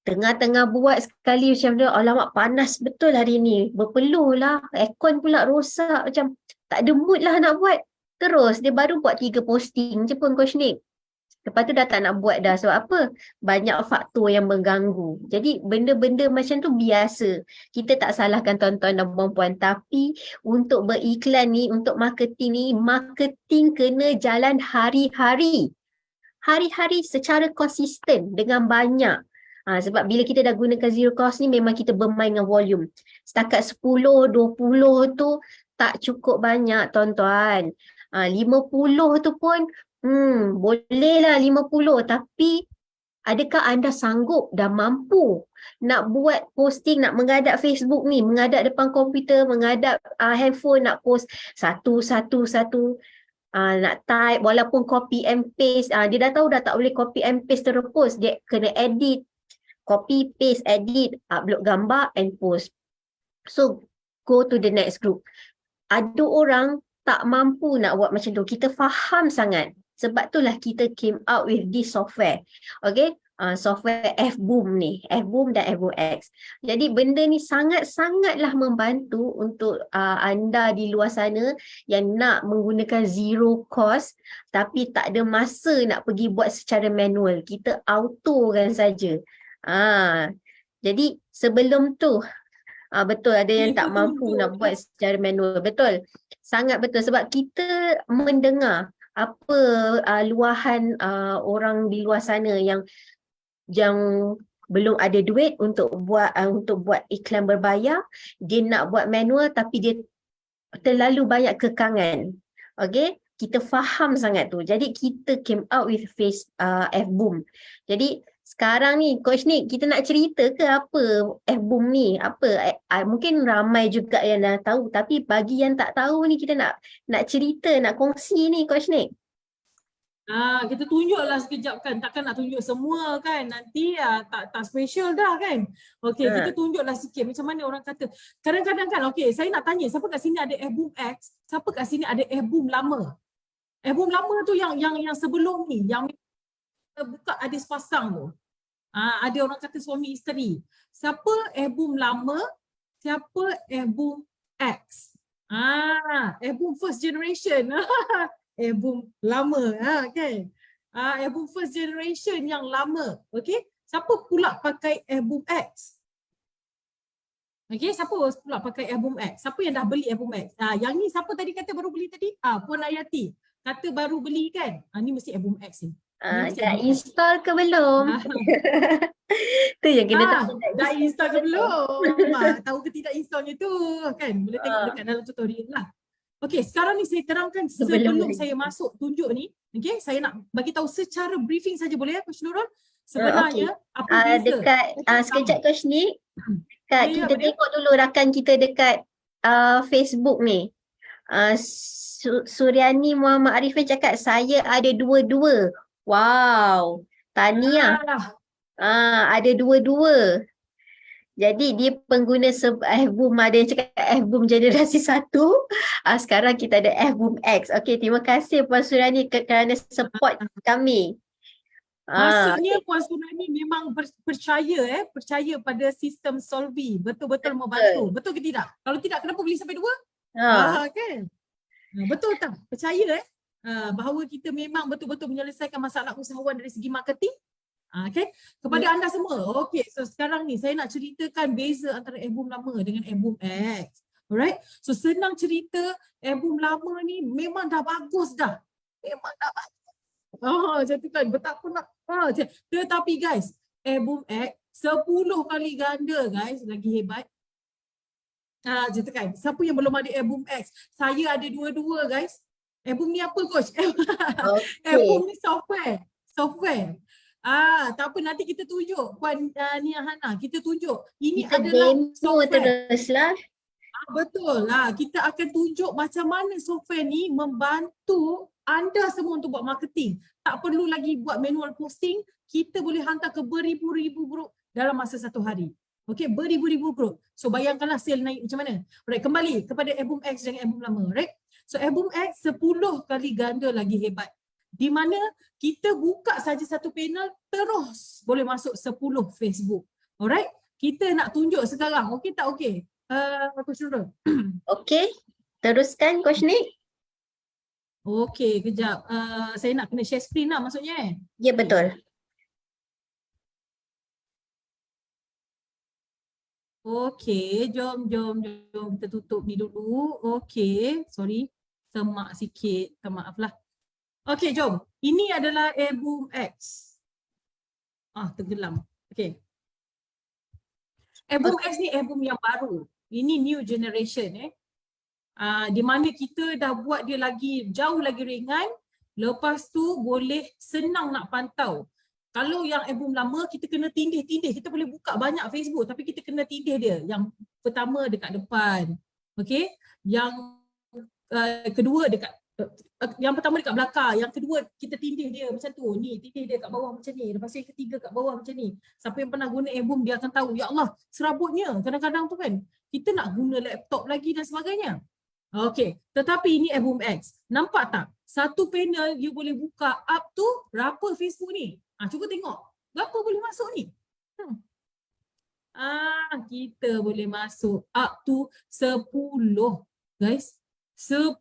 Tengah-tengah buat sekali macam tu, alamak panas betul hari ni. Berpeluh lah, aircon pula rosak, macam tak ada mood lah nak buat. Terus dia baru buat 3 posting je pun Coach Nick. Lepas tu dah tak nak buat dah. Sebab apa? Banyak faktor yang mengganggu. Jadi benda-benda macam tu biasa. Kita tak salahkan tuan-tuan dan puan-puan. Tapi untuk beriklan ni, untuk marketing ni, marketing kena jalan hari-hari. Hari-hari secara konsisten dengan banyak. Sebab bila kita dah gunakan zero cost ni memang kita bermain dengan volume. Setakat 10, 20 tu tak cukup banyak tuan-tuan. 50 tu pun bolehlah 50, tapi adakah anda sanggup dan mampu nak buat posting, nak menghadap Facebook ni, menghadap depan komputer, menghadap handphone, nak post satu, nak type walaupun copy and paste. Dia dah tahu dah tak boleh copy and paste terus post. Dia kena edit. Copy, paste, edit, upload gambar and post. So, go to the next group. Ada orang tak mampu nak buat macam tu. Kita faham sangat. Sebab itulah kita came out with this software. Okay? Software F-Boom ni. F-Boom dan F-Boom X. Jadi benda ni sangat-sangatlah membantu untuk anda di luar sana yang nak menggunakan zero cost tapi tak ada masa nak pergi buat secara manual. Kita auto kan saja. Jadi sebelum tu betul ada yang tak mampu nak buat secara manual. Betul. Sangat betul sebab kita mendengar apa luahan orang di luar sana yang belum ada duit untuk buat iklan berbayar, dia nak buat manual tapi dia terlalu banyak kekangan. Okay? Kita faham sangat tu. Jadi kita came out with F-Boom. Jadi sekarang ni Coach Nick, kita nak cerita ke apa F-Boom ni? Apa? Mungkin ramai juga yang dah tahu, tapi bagi yang tak tahu ni kita nak cerita, nak kongsi ni Coach Nick. Kita tunjuklah sekejap kan. Takkan nak tunjuk semua kan. Nanti tak special dah kan. Okey, kita tunjuklah sikit macam mana orang kata. Kadang-kadang kan, okey, saya nak tanya, siapa kat sini ada F-Boom X? Siapa kat sini ada F-Boom lama? F-Boom lama tu yang sebelum ni, yang buka ada sepasang tu. Ada orang kata suami isteri. Siapa F-Boom lama? Siapa F-Boom X? F-Boom first generation. F-Boom lama kan. F-Boom first generation yang lama. Okey. Siapa pula pakai F-Boom X? Okay, siapa pula pakai Album X? Siapa yang dah beli Album X? Yang ni siapa tadi kata baru beli tadi? Puan Ayati. Kata baru beli kan? Ni mesti Album X ni. Dah install ke belum? Tu yang kita tahu. Dah install ke belum? Tahu ke tidak installnya tu kan? Boleh tengok dekat dalam tutorial lah. Okay, sekarang ni saya terangkan sebelum saya masuk tunjuk ni. Okay, saya nak bagi tahu secara briefing saja boleh ya Coach Nurul? Sebenarnya apa beza? Dekat sekejap Coach ni. Kita tengok dulu rakan kita dekat Facebook ni. Suryani Muhammad Arifin cakap saya ada dua-dua. Wow. Tahniah. Ada dua-dua. Jadi dia pengguna F-Boom. Ada yang cakap F-Boom generasi 1. Sekarang kita ada F-Boom X. Okay, terima kasih Puan Suryani kerana support kami. Maksudnya Puan Suryani memang percaya pada sistem Solvi. Betul-betul membantu. Betul ke tidak? Kalau tidak, kenapa beli sampai 2? Kan? Betul tak? Percaya bahawa kita memang betul-betul menyelesaikan masalah usahawan dari segi marketing. Okay? Kepada anda semua. Okay, so sekarang ni saya nak ceritakan beza antara album lama dengan album X. Alright? So senang cerita, album lama ni memang dah bagus dah. Memang dah bagus. Macam tu kan, betapa nak. Tetapi guys, album X 10 kali ganda guys, lagi hebat. Macam tu kan, siapa yang belum ada album X? Saya ada dua-dua guys. Album ni apa Coach? Album ni software. Tak apa, nanti kita tunjuk Puan Nia Hana, kita tunjuk. Ini kita adalah software. Teruslah. Betul lah, kita akan tunjuk macam mana software ni membantu anda semua untuk buat marketing. Tak perlu lagi buat manual posting, kita boleh hantar ke beribu-ribu group dalam masa 1 hari. Okay, beribu-ribu group. So bayangkanlah sale naik macam mana. Alright, kembali kepada album X dengan album lama. Right? So album X 10 kali ganda lagi hebat. Di mana kita buka saja satu panel terus boleh masuk 10 Facebook. Alright? Kita nak tunjuk sekarang. Okey tak okey? Coach Nurul. Okey. Teruskan Coach Nick. Okey, kejap. Saya nak kena share screen lah maksudnya. Ya, betul. Okey, jom kita tutup ni dulu. Okey, sorry. Semak sikit. Maaf lah. Okey, jom. Ini adalah album X. Tenggelam. Okey. Album X ni album yang baru. Ini new generation di mana kita dah buat dia lagi jauh lagi ringan. Lepas tu boleh senang nak pantau. Kalau yang album lama kita kena tindih-tindih. Kita boleh buka banyak Facebook tapi kita kena tindih dia. Yang pertama dekat depan. Okey. Yang kedua dekat yang pertama dekat belakang, yang kedua kita tindih dia macam tu. Ni tindih dia kat bawah macam ni. Lepas tu yang ketiga kat bawah macam ni. Siapa yang pernah guna album dia akan tahu, ya Allah, serabutnya kadang-kadang tu kan. Kita nak guna laptop lagi dan sebagainya. Okey, tetapi ini album X. Nampak tak? Satu panel you boleh buka up to berapa Facebook ni? Cuba tengok. Berapa boleh masuk ni? Kita boleh masuk up to 10, guys. 10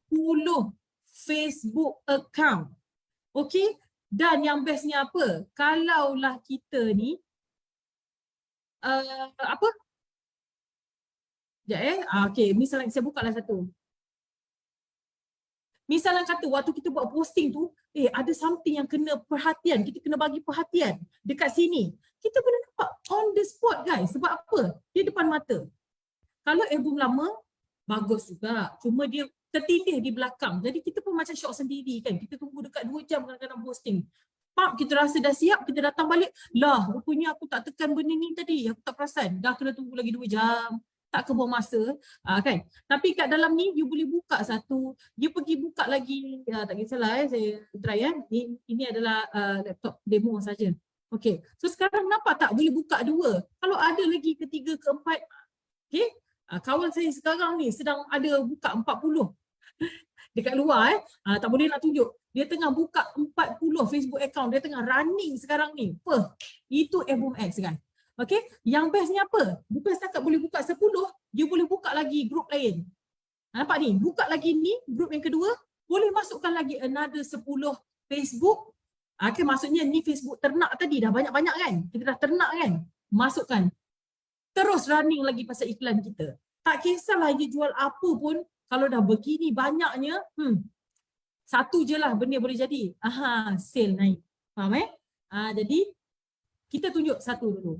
Facebook account. Okey? Dan yang bestnya apa? Kalaulah kita ni apa? Sekejap okey, misalnya saya buka lah satu. Misalnya kata waktu kita buat posting tu, ada something yang kena perhatian, kita kena bagi perhatian dekat sini. Kita boleh nampak on the spot guys. Sebab apa? Dia depan mata. Kalau album lama, bagus juga. Cuma dia tertindih di belakang. Jadi kita pun macam syok sendiri kan. Kita tunggu dekat 2 jam kadang-kadang posting. Kita rasa dah siap, kita datang balik. Lah, rupanya aku tak tekan benda ni tadi. Aku tak perasan. Dah kena tunggu lagi 2 jam. Tak kebuang masa. Kan? Tapi kat dalam ni, you boleh buka satu. You pergi buka lagi. Tak kisahlah saya try Ini adalah laptop demo saja. Okay. So sekarang nampak tak boleh buka 2. Kalau ada lagi ketiga, keempat. Okay. Kawan saya sekarang ni sedang ada buka 40. Dekat luar tak boleh nak tunjuk. Dia tengah buka 40 Facebook account. Dia tengah running sekarang ni. Itu album X kan. Okay. Yang bestnya apa? Bukan setakat boleh buka 10, dia boleh buka lagi grup lain. Nampak ni? Buka lagi ni, grup yang kedua. Boleh masukkan lagi another 10 Facebook. Okay, maksudnya ni Facebook ternak tadi dah banyak-banyak kan? Kita dah ternak kan? Masukkan. terus running lagi pasal iklan kita. Tak kisahlah dia jual apa pun, kalau dah begini banyaknya, satu je lah benda boleh jadi. Sale naik. Faham jadi kita tunjuk satu dulu.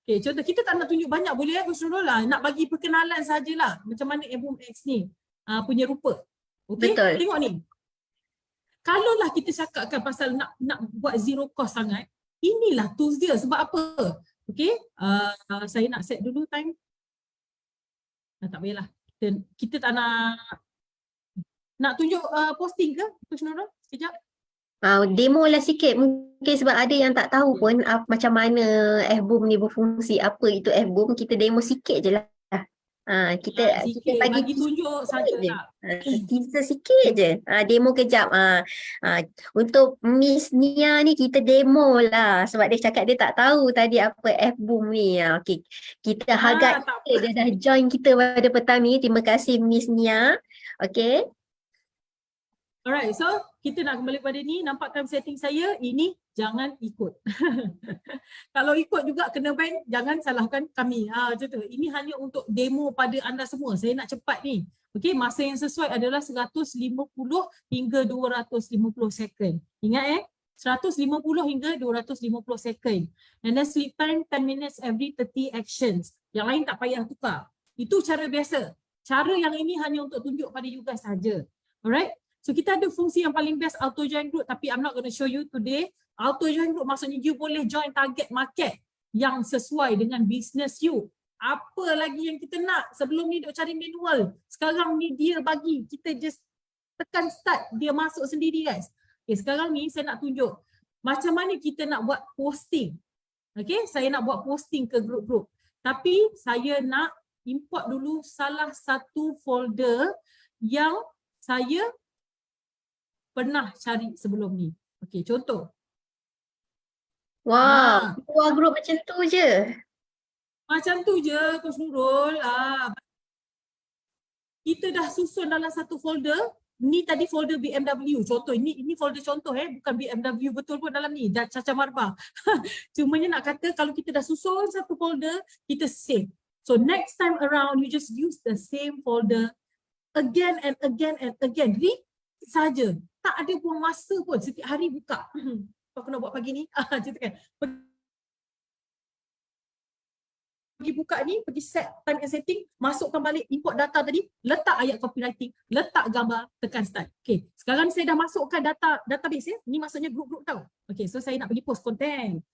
Okay, contoh kita tak nak tunjuk banyak boleh Husnul lah. Nak bagi perkenalan sajalah macam mana Album X ni punya rupa. Okay, Betul. tengok ni. Kalaulah kita cakapkan pasal nak buat zero cost sangat, inilah tools dia. Sebab apa? Okay, saya nak set dulu time. Tak payahlah. Kita tak nak tunjuk posting ke? Husnul, sekejap. Demo lah sikit mungkin sebab ada yang tak tahu pun macam mana F-Boom ni berfungsi, apa itu F-Boom, kita demo sikit je lah. Kita bagi tunjuk saja lah. Teaser sikit je. Demo kejap. Untuk Miss Nia ni kita demo lah sebab dia cakap dia tak tahu tadi apa F-Boom ni. Okay. Kita hargai dia dah join kita pada petang ni. Terima kasih Miss Nia. Okay. Alright, so kita nak kembali pada ni. Nampak time setting saya, ini jangan ikut. Kalau ikut juga kena ban, jangan salahkan kami. Macam tu. Ini hanya untuk demo pada anda semua. Saya nak cepat ni. Okay, masa yang sesuai adalah 150 hingga 250 second. Ingat 150 hingga 250 second. And then sleep time 10 minutes every 30 actions. Yang lain tak payah tukar. Itu cara biasa. Cara yang ini hanya untuk tunjuk pada you guys saja. Alright? So kita ada fungsi yang paling best, auto join group, tapi I'm not going to show you today. Auto join group maksudnya you boleh join target market yang sesuai dengan business you. Apa lagi yang kita nak? Sebelum ni duk cari manual. Sekarang ni dia bagi, kita just tekan start, dia masuk sendiri guys. Okay, sekarang ni saya nak tunjuk macam mana kita nak buat posting. Okay, saya nak buat posting ke grup-grup. Tapi saya nak import dulu salah satu folder yang saya pernah cari sebelum ni. Okey, contoh. Wow, dua grup macam tu je. Macam tu je, Coach Nurul. Kita dah susun dalam satu folder. Ni tadi folder BMW. Contoh, ini folder contoh bukan BMW betul pun dalam ni. Dah Caca Marba. Cumanya nak kata kalau kita dah susun satu folder, kita save. So next time around, you just use the same folder again and again and again. Repeat saja. Tak ada buang masa pun, setiap hari buka. Apa aku nak buat pagi ni? Macam tu kan. Pergi buka ni, pergi set time and setting, masukkan balik import data tadi, letak ayat copywriting, letak gambar, tekan start. Okay, sekarang saya dah masukkan database Ni maksudnya grup-grup tau. Okay, so saya nak pergi post content.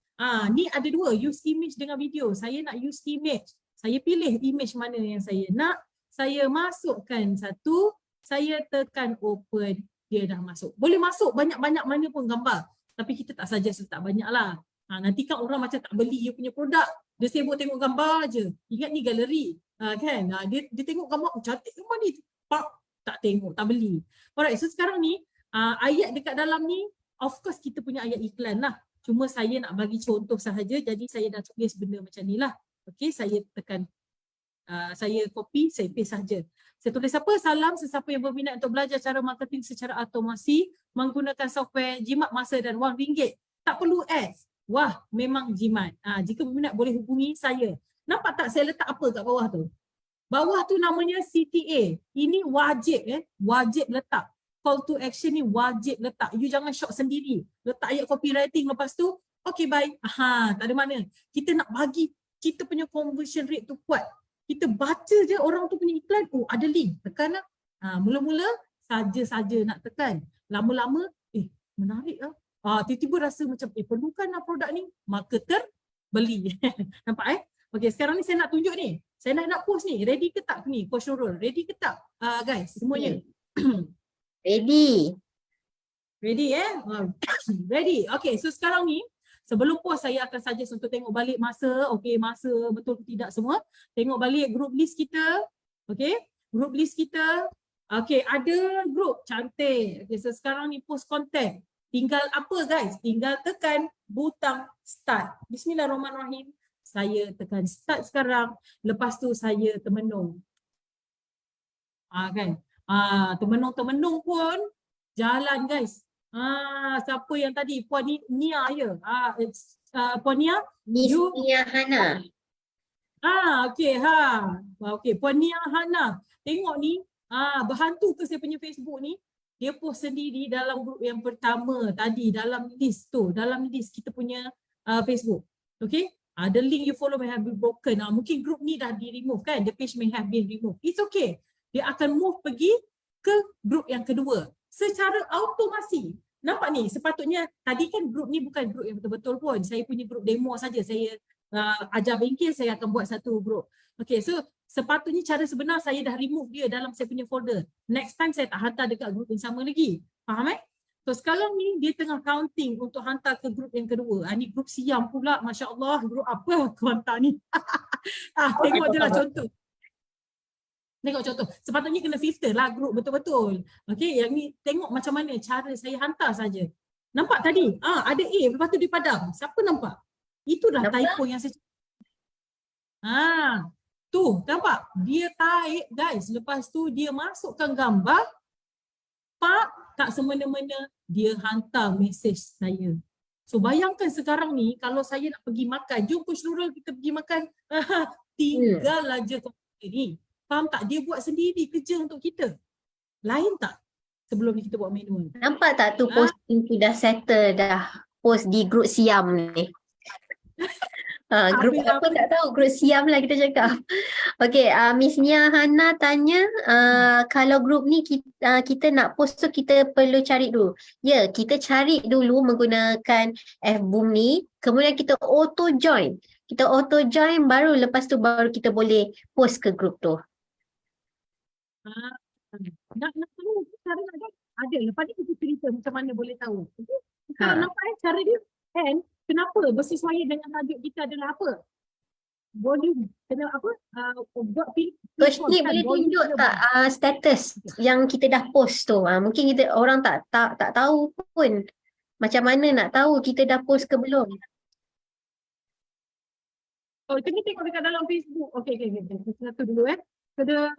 Ni ada dua, use image dengan video. Saya nak use image. Saya pilih image mana yang saya nak. Saya masukkan satu, saya tekan open. Dia dah masuk. Boleh masuk banyak-banyak mana pun gambar. Tapi kita tak suggest letak banyak lah. Nanti kan orang macam tak beli dia punya produk. Dia sibuk tengok gambar je. Ingat ni galeri. Kan? Dia tengok gambar, cantik gambar ni. Tak tengok, tak beli. Alright, so sekarang ni, ayat dekat dalam ni, of course kita punya ayat iklan lah. Cuma saya nak bagi contoh sahaja. Jadi saya dah tulis benda macam ni lah. Okay, saya tekan. Saya copy, saya paste saja. Saya tulis apa? Salam sesiapa yang berminat untuk belajar cara marketing secara automasi menggunakan software jimat masa dan RM1. Tak perlu ads. Wah, memang jimat. Jika berminat boleh hubungi saya. Nampak tak saya letak apa kat bawah tu? Bawah tu namanya CTA. Ini wajib wajib letak. Call to action ni wajib letak. You jangan short sendiri. Letak ayat copywriting lepas tu, okay bye. Tak ada mana. Kita nak bagi kita punya conversion rate tu kuat. Kita baca je orang tu punya iklan, ada link, tekan lah. Mula-mula saja-saja nak tekan. Lama-lama, menarik lah. Tiba-tiba rasa macam, perlukan lah produk ni. Maka terbeli. Nampak Okay, sekarang ni saya nak tunjuk ni. Saya nak post ni. Ready ke tak ni? Coach Nurul, ready ke tak? Guys, semuanya. Ready. Ready Ready. Okay, so sekarang ni, sebelum post saya akan suggest untuk tengok balik masa, masa betul ke tidak semua. Tengok balik group list kita. Group list kita. Ada group cantik. So sekarang ni post content. Tinggal apa guys? Tinggal tekan butang start. Bismillahirrahmanirrahim. Saya tekan start sekarang. Lepas tu saya termenung. Kan? Termenung-termenung pun jalan guys. Siapa yang tadi? Puan Nia ya? Puan Nia? Miss Nia Hana. Okey okey, Puan Nia Hana. Tengok ni, berhantu ke saya punya Facebook ni? Dia post sendiri dalam grup yang pertama tadi, dalam list tu, dalam list kita punya Facebook. Okey? The link you follow may have been broken. Mungkin grup ni dah di-remove kan? The page may have been removed. It's okay. Dia akan move pergi ke grup yang kedua secara automasi. Nampak ni, sepatutnya tadi kan grup ni bukan grup yang betul-betul pun. Saya punya grup demo saja. Saya ajar bengkel, saya akan buat satu grup. Okay, so sepatutnya cara sebenar saya dah remove dia dalam saya punya folder. Next time saya tak hantar dekat grup yang sama lagi. Faham So sekarang ni dia tengah counting untuk hantar ke grup yang kedua. Ni grup siam pula, Masya Allah, grup apa aku hantar ni. Tengok je lah contoh. Tengok contoh, sepatutnya kena filter lah grup betul-betul. Okay, yang ni tengok macam mana cara saya hantar saja. Nampak tadi? Ada A, lepas tu dia padam. Siapa nampak? Itu dah typo yang saya tu, nampak? Dia tarik guys. Lepas tu dia masukkan gambar. Tak semena-mena dia hantar mesej saya. So bayangkan sekarang ni kalau saya nak pergi makan, jom Coach Nurul kita pergi makan. Tinggal aja komputer ni. Faham tak? Dia buat sendiri kerja untuk kita. Lain tak? Sebelum ni kita buat manual. Nampak tak tu posting tu dah settle dah. Post di grup siam ni. Grup apa tak tahu, grup siam lah kita cakap. Okey, Miss Nia Hana tanya, kalau grup ni kita nak post tu kita perlu cari dulu. Ya, kita cari dulu menggunakan FBoom ni, kemudian kita auto join. Kita auto join baru lepas tu baru kita boleh post ke grup tu. Nak tahu cara nak ada. Lepas ni kita cerita macam mana boleh tahu. Okay? Kalau nampak cara dia, and kenapa bersesuaian dengan tajuk kita adalah apa? Volume. Kena apa? Buat Coach ni boleh tunjuk tak status yang kita dah post tu? Mungkin kita orang tak tahu pun macam mana nak tahu kita dah post ke belum. Kena tengok dekat dalam Facebook. Okey. Satu dulu Kena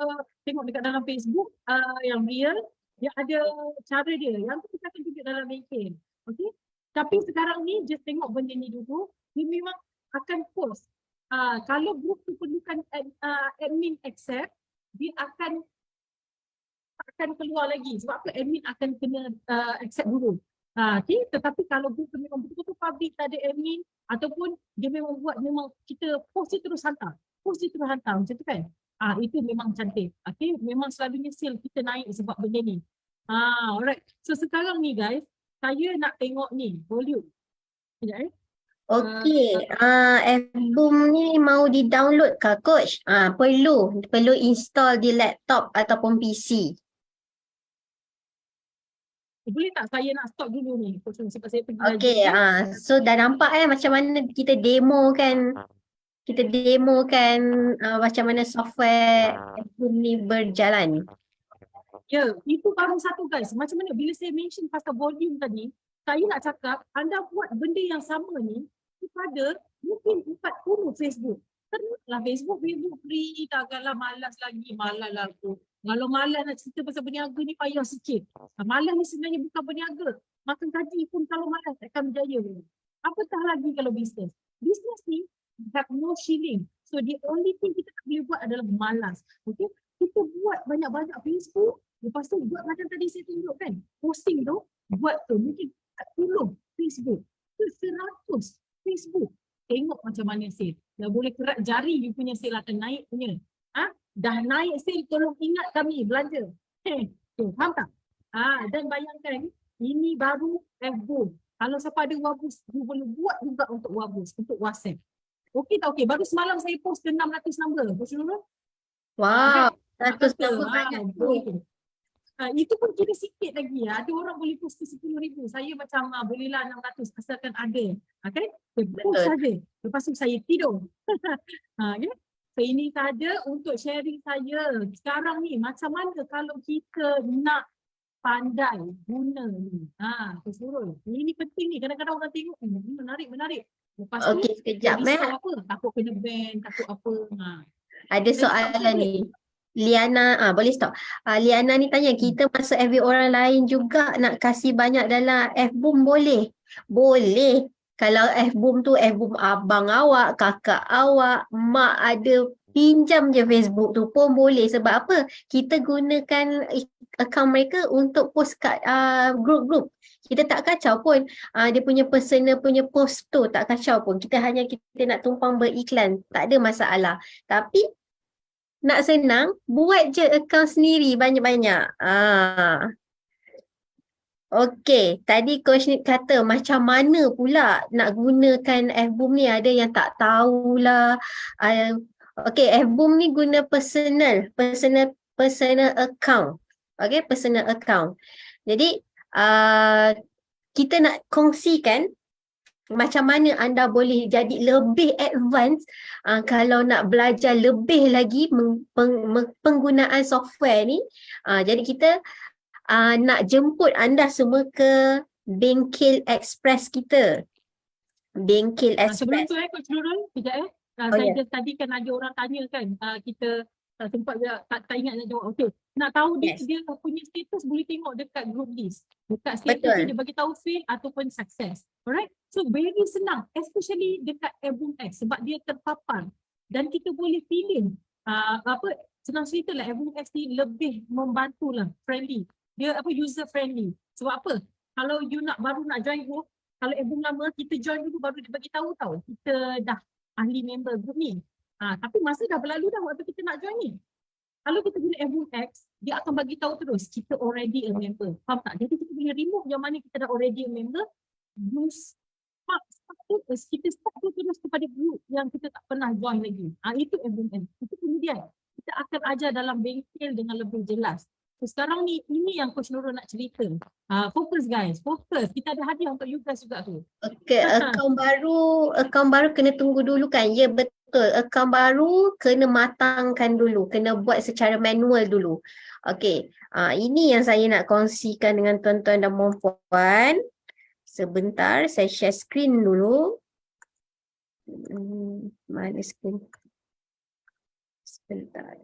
tengok dekat dalam Facebook yang real. Dia ada cara dia. Yang tu kita akan tunjuk dalam bengkel. Okey. Tapi sekarang ni just tengok benda ni dulu. Dia memang akan post. Kalau group tu perlukan admin accept, dia akan keluar lagi. Sebab apa? Admin akan kena accept dulu. Okay? Tetapi kalau group tu memang betul-betul public, tak ada admin, ataupun dia memang kita post dia terus hantar. Macam tu kan? Itu memang cantik. Okay? Memang selalunya sale kita naik sebab benda ni. Alright. So sekarang ni guys, saya nak tengok ni, volume. Sekejap Okey, FBoom ni mau di-download ke Coach? Perlu install di laptop ataupun PC. Boleh tak saya nak stop dulu ni? Sebab saya pergi Okey, so dah nampak macam mana kita demokan macam mana software FBoom ni berjalan. Ya, itu baru satu guys. Macam mana bila saya mention pasal volume tadi, saya nak cakap anda buat benda yang sama ni kepada mungkin 40 Facebook. Tentulah Facebook free, takkanlah malas lagi. Malas lah aku. Kalau malas nak cerita pasal berniaga ni payah sikit. Malas ni sebenarnya bukan berniaga. Makan gaji pun kalau malas takkan berjaya. Apatah lagi kalau bisnes. Bisnes ni have no shilling. So the only thing kita boleh buat adalah malas. Okay? Kita buat banyak-banyak Facebook. Lepas tu buat macam tadi saya tunjukkan. Posting tu, buat tu mungkin 40 Facebook. 100 Facebook. Tengok macam mana sale. Dah boleh kerat jari you punya sale akan naik punya. Dah naik sale, tolong ingat kami belanja. Faham tak? Dan bayangkan ini baru FBoom. Kalau siapa ada Wabus, you boleh buat juga untuk Wabus, untuk WhatsApp. Okey tak okey? Baru semalam saya post ke 600 number. Post dulu. Wow, 100 number banyak tu. Itu pun kira sikit lagi. Ada orang boleh post ke 10,000. Saya macam bolehlah 600 asalkan ada. Okay? Post saja. Lepas tu saya tidur. Okay? So ini saja untuk sharing saya. Sekarang ni macam mana kalau kita nak pandai guna ni. Keseluruhan. Ini penting ni. Kadang-kadang orang tengok menarik. Lepas tu sekejap apa? Takut kena ban, takut apa. Ada soalan ni. Liana, boleh stop. Liana ni tanya, kita masuk FB orang lain juga nak kasih banyak dalam FBoom boleh? Boleh. Kalau F-boom tu F-boom abang awak, kakak awak, mak ada, pinjam je Facebook tu pun boleh. Sebab apa? Kita gunakan akaun mereka untuk post kat grup-grup. Kita tak kacau pun dia punya personal punya post tu, tak kacau pun. Kita nak tumpang beriklan, tak ada masalah. Tapi nak senang, buat je akaun sendiri banyak-banyak. Okey, tadi Coach Nick kata macam mana pula nak gunakan F-boom ni, ada yang tak tahulah. Okey, F-boom ni guna personal account. Okey, personal account. Jadi kita nak kongsikan macam mana anda boleh jadi lebih advance kalau nak belajar lebih lagi penggunaan software ni. Jadi kita nak jemput anda semua ke Bengkel Express kita. Bengkel Sebelum Express. tu Coach Nurul, kejap saya just tadi kan ada orang tanya kan, kita sempat tak ingat nak jawab. Okey, nak tahu dia punya status boleh tengok dekat group list. Dekat status Betul. dia bagi tahu fail ataupun success. Alright? So very senang, especially dekat F-boom X sebab dia terpapar dan kita boleh pilih senang cerita lah, F-boom X ni lebih membantu lah, friendly. Dia user friendly. Sebab apa? Kalau you baru nak join group, kalau F-boom lama kita join dulu baru dia bagi tahu kita dah ahli member group ni. Tapi masa dah berlalu dah waktu kita nak join ni. Kalau kita guna F-boom X, dia akan bagi tahu terus kita already a member. Faham tak? Jadi kita boleh remove yang mana kita dah already a member. Kita start terus kepada group yang kita tak pernah join lagi. Itu F-boom X. Itu kemudian kita akan ajar dalam bengkel dengan lebih jelas. So, sekarang ni ini yang Coach Nurul nak cerita. Fokus guys, fokus. Kita ada hadiah untuk you guys juga tu. Okey, akaun baru kena tunggu dulu kan? Ya betul. Akaun baru kena matangkan dulu, kena buat secara manual dulu. Okey, ini yang saya nak kongsikan dengan tuan-tuan dan puan-puan. Sebentar, saya share screen dulu. Mana screen? Sebentar.